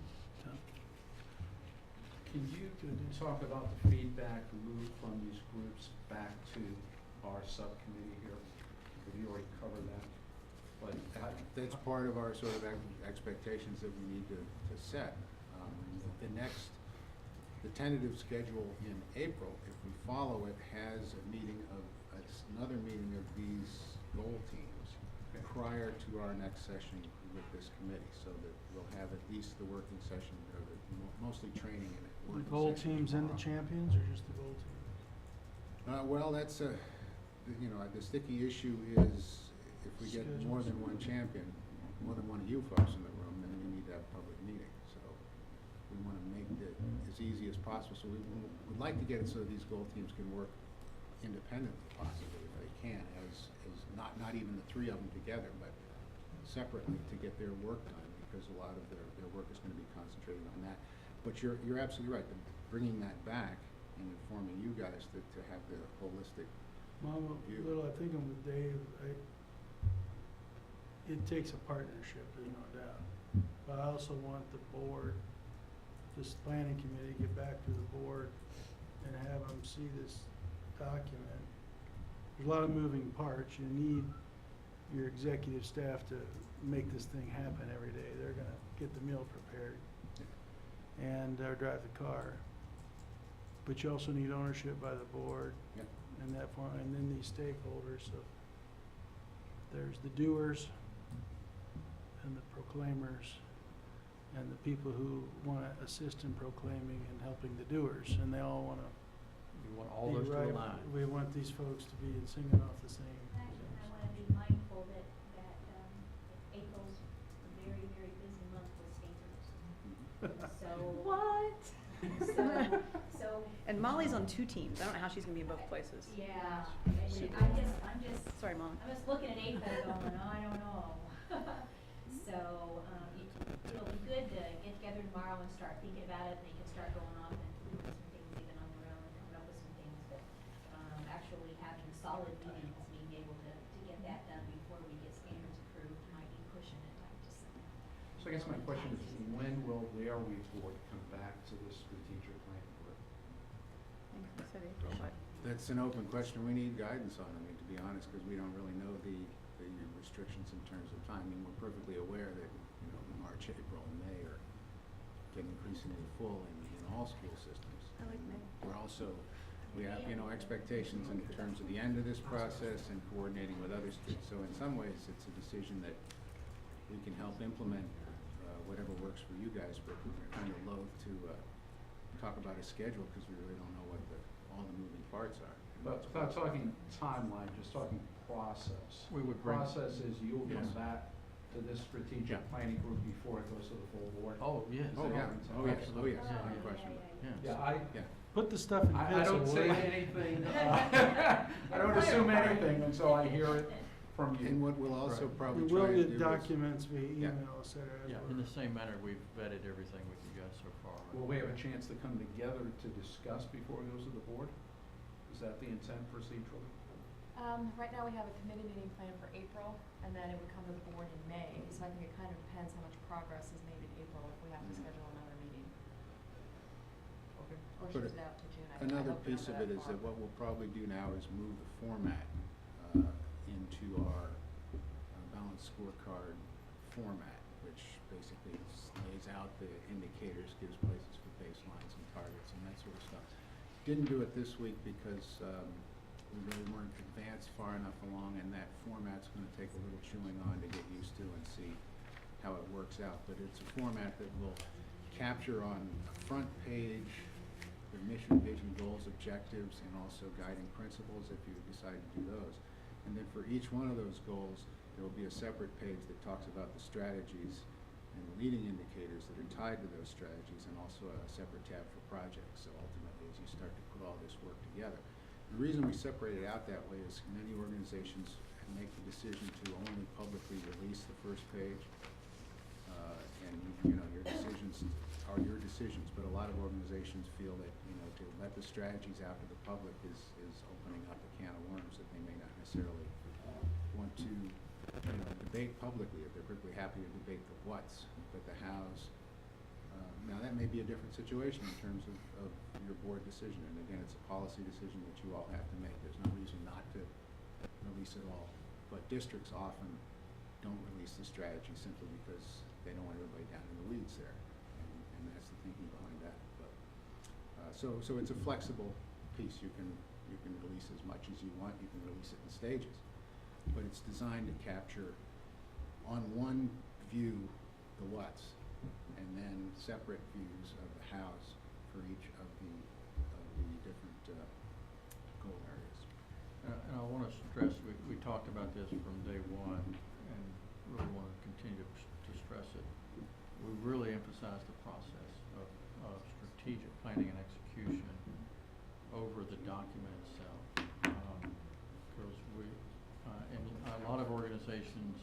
Can you talk about the feedback moved from these groups back to our subcommittee here? Have you already covered that? But That's part of our sort of expectations that we need to set. The tentative schedule in April, if we follow it, has another meeting of these goal teams prior to our next session with this committee, so that we'll have at least the working session, or mostly training in it. the goal teams and the champions, or just the goal teams? Well, that's the sticky issue is if we get more than one champion, more than one of you folks in the room, then we need to have a public meeting. So we want to make it as easy as possible. So we would like to get it so these goal teams can work independently, possibly, if they can, as not even the three of them together, but separately to get their work done, because a lot of their work is going to be concentrated on that. But you're absolutely right. Bringing that back and informing you guys to have the holistic Mom, view. little, I think I'm with Dave, it takes a partnership, there's no doubt. But I also want the board, this planning committee, get back to the board and have them see this document. There's a lot of moving parts. You need your executive staff to make this thing happen every day. They're gonna get the meal prepared and drive the car. But you also need ownership by the board. Yep. And that form, and then these stakeholders. So there's the doers and the proclaimers and the people who want to assist in proclaiming and helping the doers, and they all want to You want all be those to right. align. We want these folks to be singing off the same. Actually, I want to be mindful that April's a very, very busy month with skaters. So. What? So. And Molly's on 2 teams. I don't know how she's gonna be in both places. Yeah, I'm just. Sorry, Molly. I'm just looking at April going, I don't know. So, it'll be good to get together tomorrow and start thinking about it, and they can start going off and doing some things even on their own and coming up with some things, but, actually having solid meetings, being able to get that done before we get standards approved might be pushing it, I just. So I guess my question is, when will their report come back to the strategic planning group? I said April, but That's an open question. We need guidance on. I mean, to be honest, because we don't really know the restrictions in terms of time. I mean, we're perfectly aware that, March, April, and May are getting increasingly full in all school systems. I like May. We're also, we have, expectations in terms of the end of this process and coordinating with other students. So in some ways, it's a decision that we can help implement whatever works for you guys, but we're kind of loath to talk about a schedule because we really don't know what all the moving parts are. But without talking timeline, just talking process. We would bring- Process is you'll come Yes. back to this strategic Yeah. planning group before it goes to the full board. Oh, yes. Oh, yeah. Oh, yes. Oh, yes. Yeah, No yeah. question. Yeah. Yeah, Yeah. Put the stuff in I pencil. don't will say you? anything, I don't assume anything until I hear it from you. And what we'll also Right. probably We try will to do get is. documents via Yeah. email, et cetera. as Yeah, we're- in the same manner, we've vetted everything with you guys so far. Will we have a chance to come together to discuss before it goes to the board? Is that the intent procedurally? Right now we have a committee meeting planned for April, and then it would come to the board in May, so I think it kind of depends how much progress is made in April if we have to schedule another meeting. Okay. Or But shoot it out to June. I Another hope we're piece not of it is far. that what we'll probably do now is move the format into our balanced scorecard format, which basically lays out the indicators, gives places for baselines and targets and that sort of stuff. Didn't do it this week because we really weren't advanced far enough along, and that format's going to take a little chewing on to get used to and see how it works out. But it's a format that will capture on a front page the mission, vision, goals, objectives, and also guiding principles if you decide to do those. And then for each one of those goals, there will be a separate page that talks about the strategies and the leading indicators that are tied to those strategies, and also a separate tab for projects. So ultimately, as you start to put all this work together. The reason we separate it out that way is many organizations make the decision to only publicly release the first page. And your decisions are your decisions, but a lot of organizations feel that, you know, to let the strategies out to the public is opening up a can of worms that they may not necessarily want to, you know, debate publicly. If they're perfectly happy to debate the what's, but the how's. Now, that may be a different situation in terms of your board decision, and again, it's a policy decision that you all have to make. There's no reason not to release it all, but districts often don't release the strategy simply because they don't want everybody down in the weeds there, and that's the thinking behind that. But so it's a flexible piece. You can release as much as you want. You can release it in stages, but it's designed to capture on one view the what's, and then separate views of the hows for each of the different goal areas. And I want to stress, we talked about this from day one, and really want to continue to stress it. We really emphasize the process of strategic planning and execution over the document itself. Because and a lot of organizations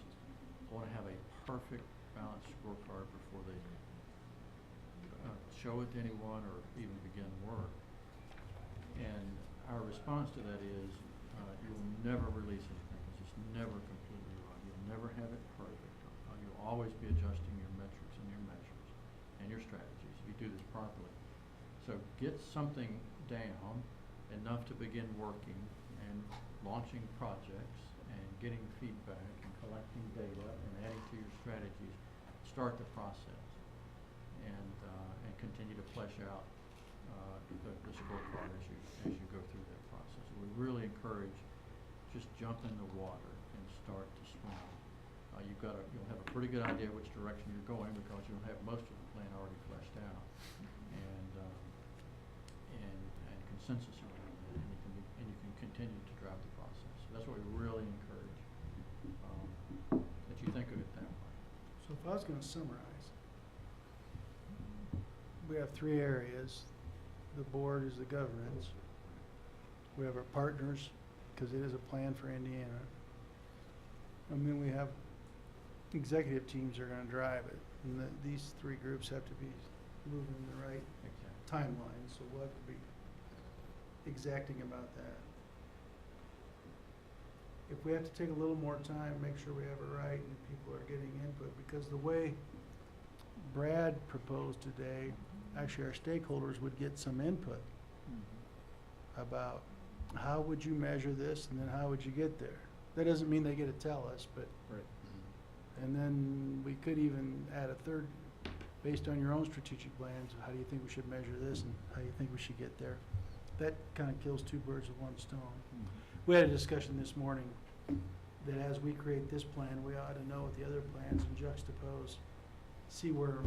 want to have a perfect balanced scorecard before they show it to anyone or even begin work. And our response to that is, you'll never release anything. It's just never completely right. You'll never have it perfect. You'll always be adjusting your metrics and your measures and your strategies if you do this properly. So get something down enough to begin working and launching projects and getting feedback and collecting data and adding to your strategies. Start the process and continue to flesh out the scorecard as you go through that process. We really encourage just jump in the water and start to swim. You'll have a pretty good idea which direction you're going because you'll have most of the plan already fleshed out and consensus around that, and you can continue to drive the process. So that's what we really encourage, that you think of it that way. So if I was going to summarize, we have 3 areas. The board is the governance. We have our partners, because it is a plan for Indiana. And then we have executive teams that are going to drive it. And these 3 groups have to be moving in the right timeline, so we'll have to be exacting about that. If we have to take a little more time, make sure we have it right and people are getting input, because the way Brad proposed today, actually our stakeholders would get some input about how would you measure this and then how would you get there. That doesn't mean they get to tell us, but Right. And then we could even add a third, based on your own strategic plans, how do you think we should measure this and how do you think we should get there? That kind of kills 2 birds with 1 stone. We had a discussion this morning that as we create this plan, we ought to know what the other plans and juxtapose, see where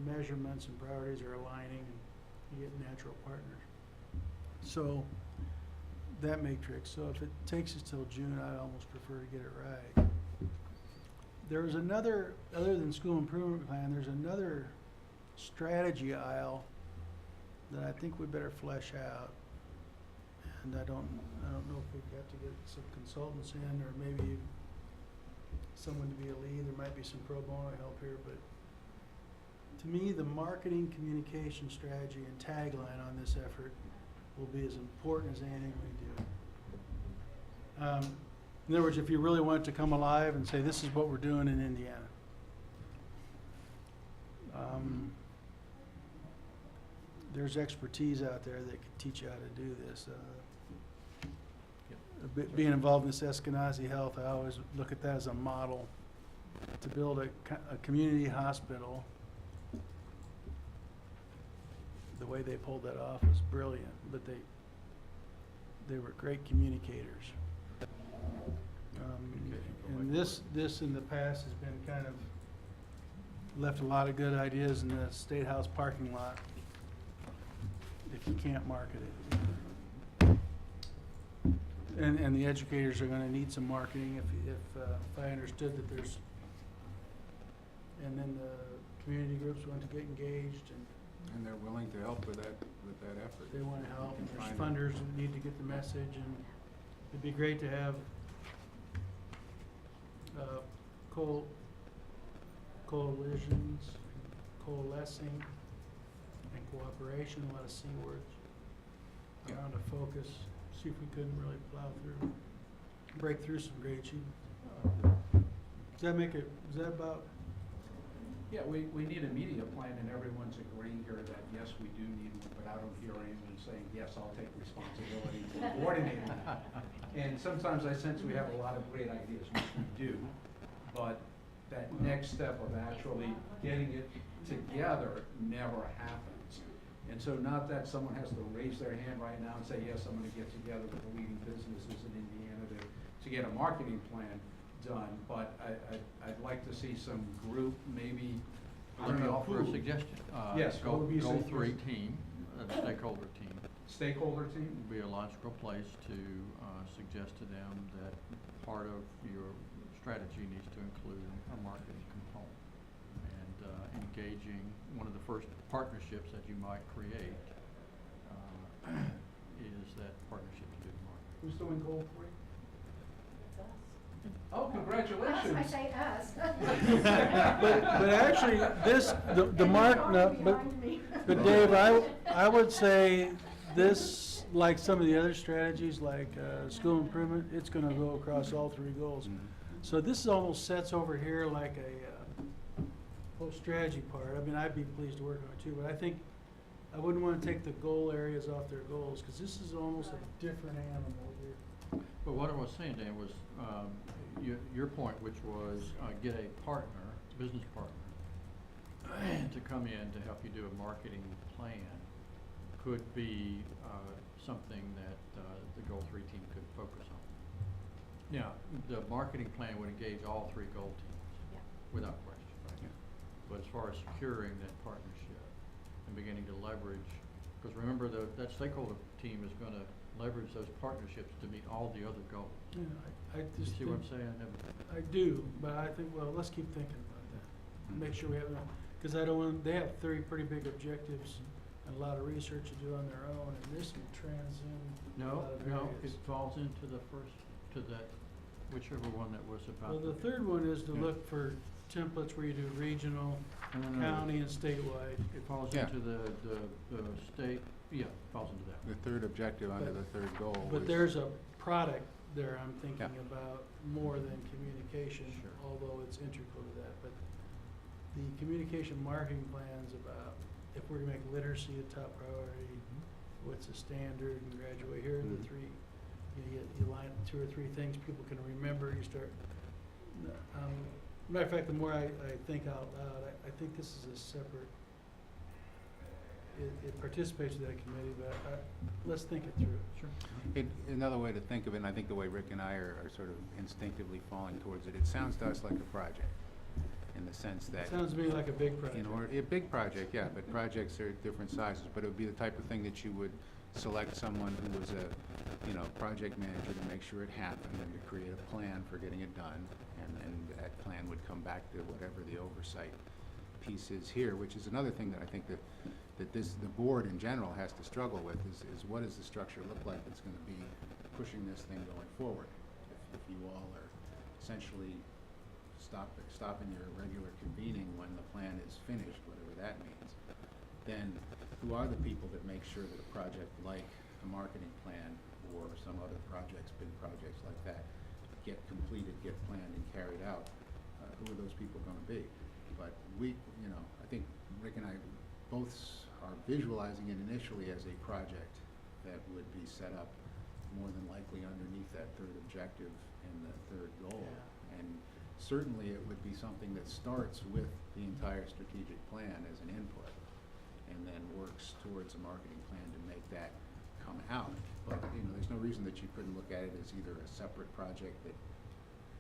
measurements and priorities are aligning, and you get natural partners. So that matrix, so if it takes us till June, I'd almost prefer to get it right. There's another, other than school improvement plan, there's another strategy aisle that I think we better flesh out. And I don't know if we've got to get some consultants in, or maybe someone to be a lead. There might be some pro bono help here, but to me, the marketing communication strategy and tagline on this effort will be as important as anything we do. In other words, if you really want it to come alive and say, this is what we're doing in Indiana. There's expertise out there that could teach you how to do this. Being involved in this Eskenazi Health, I always look at that as a model to build a community hospital. The way they pulled that off was brilliant, but they were great communicators. And this in the past has been kind of left a lot of good ideas in the State House parking lot if you can't market it. And the educators are going to need some marketing if I understood that there's, and then the community groups want to get engaged And they're willing to help with that effort. they want to help. You There's can funders who need to get the message, and it'd be great to have coalitions, coalescing and cooperation, a lot of C words Yeah. around a focus, see if we couldn't really plow through, break through some great achievements. Does that make it, is that about, Yeah, we need a media plan, and everyone's agreeing here that, yes, we do need one, but I don't hear anyone saying, yes, I'll take responsibility for coordinating that. And sometimes I sense we have a lot of great ideas, which we do, but that next step of actually getting it together never happens. And so not that someone has to raise their hand right now and say, yes, I'm gonna get together with the leading businesses in Indiana to get a marketing plan done, but I'd like to see some group, maybe, I Let don't me know offer a who. suggestion. Yes, what would be a Goal suggestion? 3 team, stakeholder team, Stakeholder team? would be a logical place to suggest to them that part of your strategy needs to include a marketing component. And engaging, one of the first partnerships that you might create is that partnership to do the marketing. Who's doing goal 3? It's us. Oh, congratulations. Us, I say us. but actually, this, the mark, no, but Dave, I would say this, like some of the other strategies, like school improvement, it's gonna go across all 3 goals. Mhm. So this almost sets over here like a whole strategy part. I mean, I'd be pleased to work on it too, but I think I wouldn't wanna take the goal areas off their goals, cause this is almost a different animal here. But what I was saying, Dan, was your point, which was get a partner, business partner, to come in to help you do a marketing plan could be something that the Goal 3 team could focus on. Now, the marketing plan would engage all 3 goal teams, Yeah. without question, right? Yeah. But as far as securing that partnership and beginning to leverage, because remember, that stakeholder team is gonna leverage those partnerships to meet all the other goals. Yeah, I You just see what I'm think- saying? I do, but I think, well, let's keep thinking about that. Make sure we have enough, because I don't want, they have 3 pretty big objectives and a lot of research to do on their own, and this will transcend a No, lot of no, it areas. falls into the first, to that, whichever one that was about. Well, the third one is to Yeah. look for templates where you do regional, No, no, no. county, and statewide. It falls Yeah. into the state, yeah, it falls into that. The third objective under the third goal But was- there's a product there I'm thinking Yeah. about more than communication, Sure. although it's integral to that. But the communication marketing plan's about if we're gonna make literacy a top priority, what's the standard and graduate, here are the Mhm. 3, you line 2 or 3 things people can remember, you start. Matter of fact, the more I think out loud, I think this is a separate, it participates in that committee, but let's think it through. Sure. Another way to think of it, and I think the way Rick and I are sort of instinctively falling towards it, it sounds to us like a project, in the sense that. Sounds to me like a big project. A big project, yeah, but projects are different sizes, but it would be the type of thing that you would select someone who was a, project manager to make sure it happened, and to create a plan for getting it done, and that plan would come back to whatever the oversight piece is here, which is another thing that I think that the board in general has to struggle with, is what does the structure look like that's gonna be pushing this thing going forward? If you all are essentially stopping your regular convening when the plan is finished, whatever that means, then who are the people that make sure that a project like a marketing plan or some other projects, big projects like that, get completed, get planned and carried out? Who are those people gonna be? But I think Rick and I both are visualizing it initially as a project that would be set up more than likely underneath that third objective and the third goal. Yeah. And certainly it would be something that starts with the entire strategic plan as an input, and then works towards a marketing plan to make that come out. But, there's no reason that you couldn't look at it as either a separate project that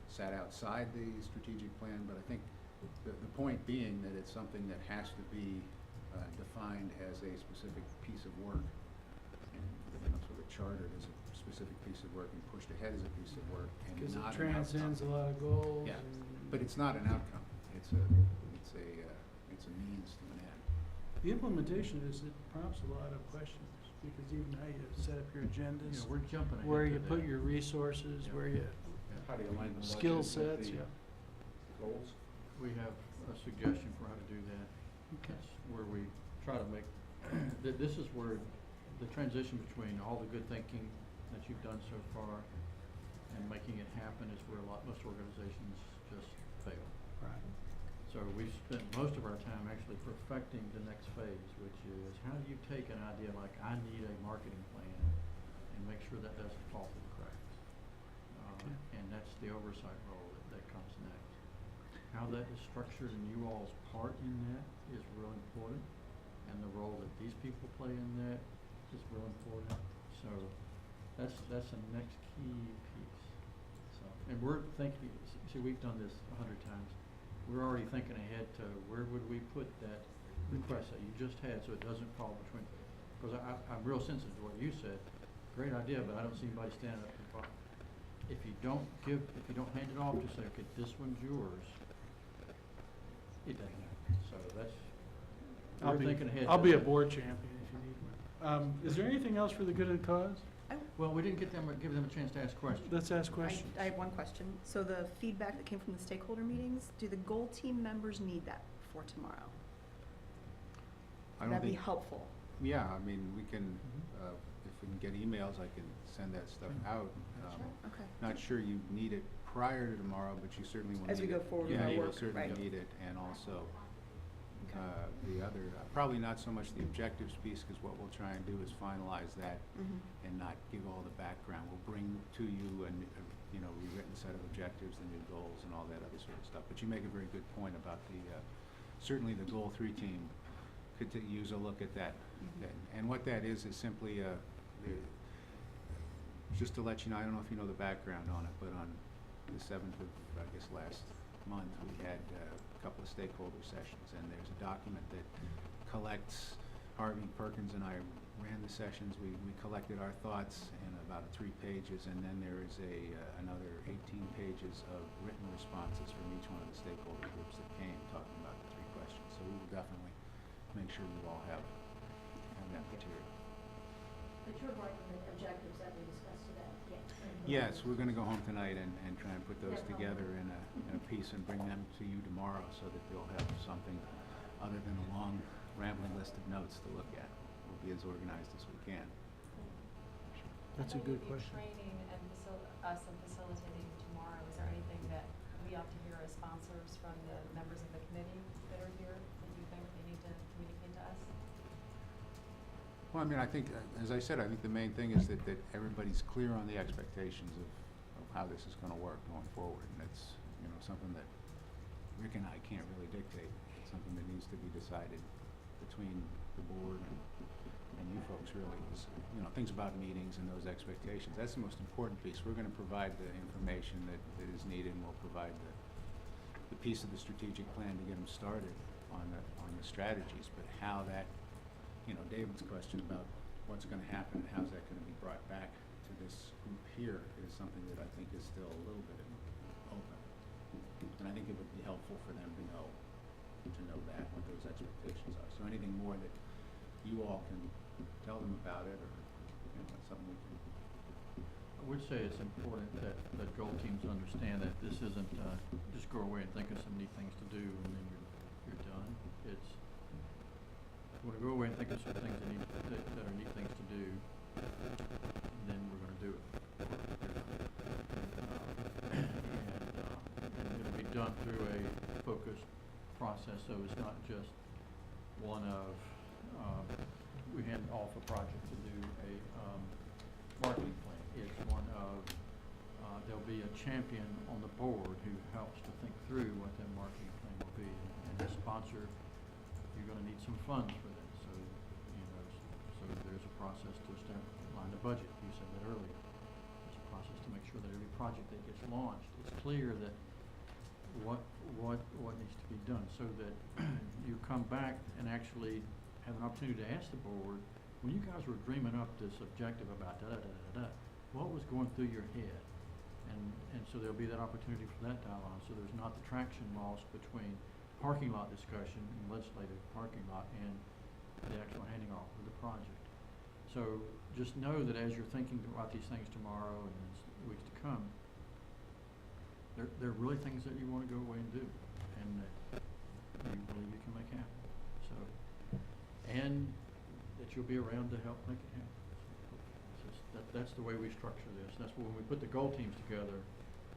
sat outside the strategic plan, but I think the point being that it's something that has to be defined as a specific piece of work, and sort of chartered as a specific piece of work and pushed ahead as a piece of work, and Because it not an transcends a outcome. lot of goals. Yeah, and- but it's not an outcome. It's a means to an end. The implementation it prompts a lot of questions, because even how you set up your agendas, Yeah, we're jumping ahead where to you put that. your resources, Yeah. where you, How do you align the skill budget with sets, the yeah. goals? We have a suggestion for how to do that. Okay. That's where we try to make this is where the transition between all the good thinking that you've done so far and making it happen is where most organizations just fail. Right. So we've spent most of our time actually perfecting the next phase, which is how do you take an idea like I need a marketing plan and make sure that doesn't fall through the cracks. And that's the oversight role that comes next. How that is structured and you all's part in that is real important, and the role that these people play in that is real important. So that's the next key piece. So, and we're thinking, see, we've done this 100 times. We're already thinking ahead to where would we put that request that you just had so it doesn't fall between, because I'm real sensitive to what you said. Great idea, but I don't see anybody standing up to the bar. If you don't hand it off to say, okay, this one's yours, it doesn't happen. So that's, we're thinking ahead. I'll be a board champion if you need one. Is there anything else for the good of the cause? Well, we didn't give them a chance to ask questions. Let's ask questions. I have one question. So the feedback that came from the stakeholder meetings, do the goal team members need that for tomorrow? I don't That'd be think, helpful. yeah, I mean, we can, if we can get emails, I can send that stuff out. Okay. Not sure you need it prior to tomorrow, but you certainly will need it. As we go forward with Yeah, our you will work, certainly right. need it, and also Okay. the other, probably not so much the objectives piece, because what we'll try and do is finalize that Mhm. and not give all the background. We'll bring to you a rewritten set of objectives, the new goals, and all that other sort of stuff. But you make a very good point about certainly the Goal 3 team could use a look at that. Mhm. And what that is simply just to let you know, I don't know if you know the background on it, but on the 7th of, I guess, last month, we had a couple of stakeholder sessions, and there's a document that collects, Harvey Perkins and I ran the sessions, we collected our thoughts in about 3 pages, and then there is another 18 pages of written responses from each one of the stakeholder groups that came, talking about the 3 questions. So we will definitely make sure you all have that material. But you're working the objectives that we discussed today, yes. Yes, we're gonna go home tonight and try and put those Yeah. together in a piece and bring them to you tomorrow so that they'll have something other than a long rambling list of notes to look at. We'll be as organized as we can. That's a good question. Training and us and facilitating tomorrow, is there anything that we ought to hear as sponsors from the members of the committee that are here that you think they need to communicate to us? Well, I mean, I think, as I said, I think the main thing is that everybody's clear on the expectations of how this is gonna work going forward. And it's, something that Rick and I can't really dictate. It's something that needs to be decided between the board and you folks, really. Is, things about meetings and those expectations. That's the most important piece. We're gonna provide the information that is needed, and we'll provide the piece of the strategic plan to get them started on the strategies. But how that, David's question about what's gonna happen and how's that gonna be brought back to this group here is something that I think is still a little bit open. And I think it would be helpful for them to know that, what those expectations are. So anything more that you all can tell them about it, or, something we can. I would say it's important that goal teams understand that this isn't just go away and think of some neat things to do and then you're done. It's you want to go away and think of some things that are neat things to do, then we're going to do it. And it'll be done through a focused process, so it's not just one of we hand off a project to do a marketing plan. It's one of there'll be a champion on the board who helps to think through what that marketing plan will be, and the sponsor, you're going to need some funds for that. So so there's a process to line the budget. You said that earlier. There's a process to make sure that every project that gets launched, it's clear that what needs to be done, so that you come back and actually have an opportunity to ask the board, when you guys were dreaming up this objective about what was going through your head? And so there'll be that opportunity for that dialogue, so there's not the traction lost between parking lot discussion and legislative parking lot and the actual handing off of the project. So just know that as you're thinking about these things tomorrow and in the weeks to come, they're really things that you want to go away and do, and that you believe you can make happen. So, and but you'll be around to help make it happen. So that's the way we structure this. That's when we put the goal teams together,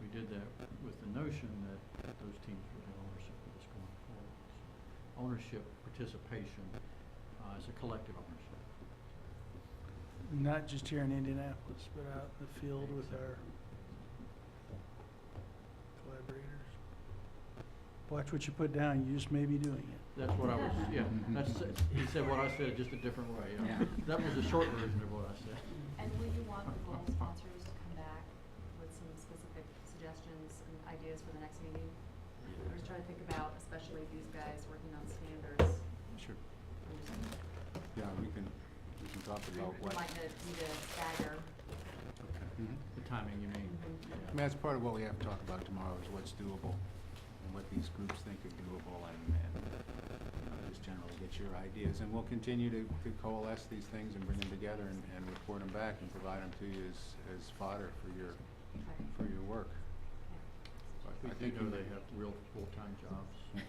we did that with the notion that those teams would have ownership of this going forward. So ownership, participation, is a collective ownership. Not just here in Indianapolis, but out in the field with our collaborators. Watch what you put down, you just may be doing it. That's what I was, yeah, that's, he said what I said, just a different way. Yeah. That was the short version of what I said. And will you want the goal sponsors to come back with some specific suggestions and ideas for the next meeting? I was trying to think about, especially these guys working on standards. Sure. Yeah, we can talk about We what. might need to stagger. Mhm. The timing, you mean? I mean, that's part of what we have to talk about tomorrow is what's doable and what these groups think are doable and just generally get your ideas. And we'll continue to coalesce these things and bring them together and report them back and provide them to you as fodder for your work. We I do think know they have real full-time jobs.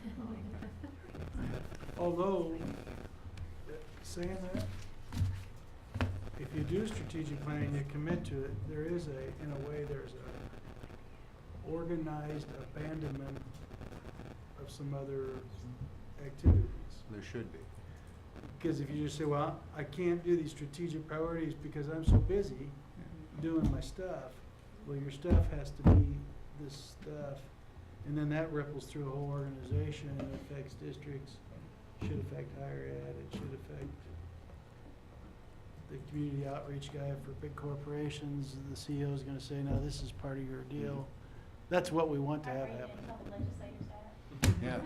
Although, saying that, if you do strategic planning, you commit to it, there is in a way, there's a organized abandonment of some other activities. There should be. Because if you just say, well, I can't do these strategic priorities because I'm so busy doing my stuff, well, your stuff has to be this stuff, and then that ripples through a whole organization and affects districts, should affect higher ed, it should affect the community outreach guy for big corporations. The CEO is gonna say, no, this is part of your deal. That's what we want to have happen. Yeah.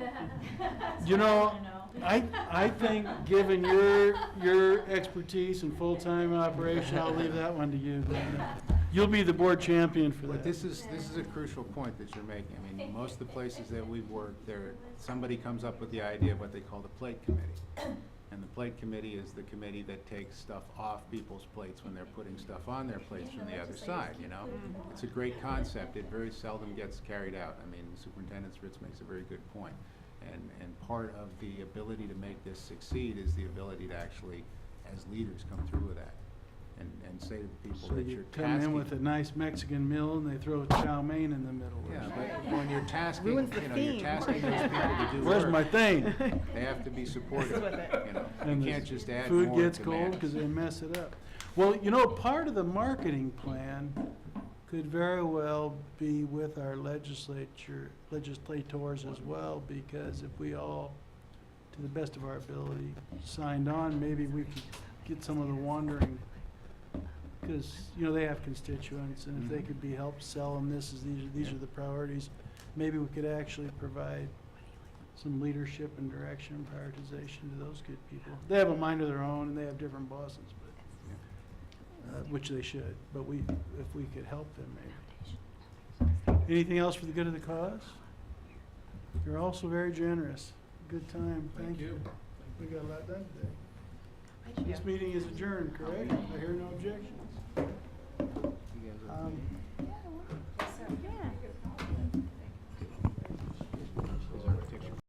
You know, I think, given your expertise and full-time operation, I'll leave that one to you, Glenda. You'll be the board champion for But that. this is a crucial point that you're making. I mean, most of the places that we've worked, somebody comes up with the idea of what they call the plate committee. And the plate committee is the committee that takes stuff off people's plates when they're putting stuff on their plates from the other side, you know? It's a great concept. It very seldom gets carried out. I mean, Superintendent Fritz makes a very good point. And part of the ability to make this succeed is the ability to actually, as leaders, come through with that and say to the people So that you you're come tasking. in with a nice Mexican meal and they throw chow mein in the middle. Yeah, but when you're tasking, you Ruins the know, theme. you're tasking those people to do Where's work. my thing? They have to be supportive, you know. And You the can't just add food more gets cold demands. because they mess it up. Well, you know, part of the marketing plan could very well be with our legislators as well, because if we all, to the best of our ability, signed on, maybe we could get some of the wandering, because, you know, they have constituents, and if they could be helped sell them, these are the priorities, maybe we could actually provide some leadership and direction and prioritization to those good people. They have a mind of their own, and they have different bosses, but, which they should, but if we could help them, maybe. Anything else for the good of the cause? You're also very generous. Good time, thank you. We got a lot done today. This meeting is adjourned, correct? I hear no objection.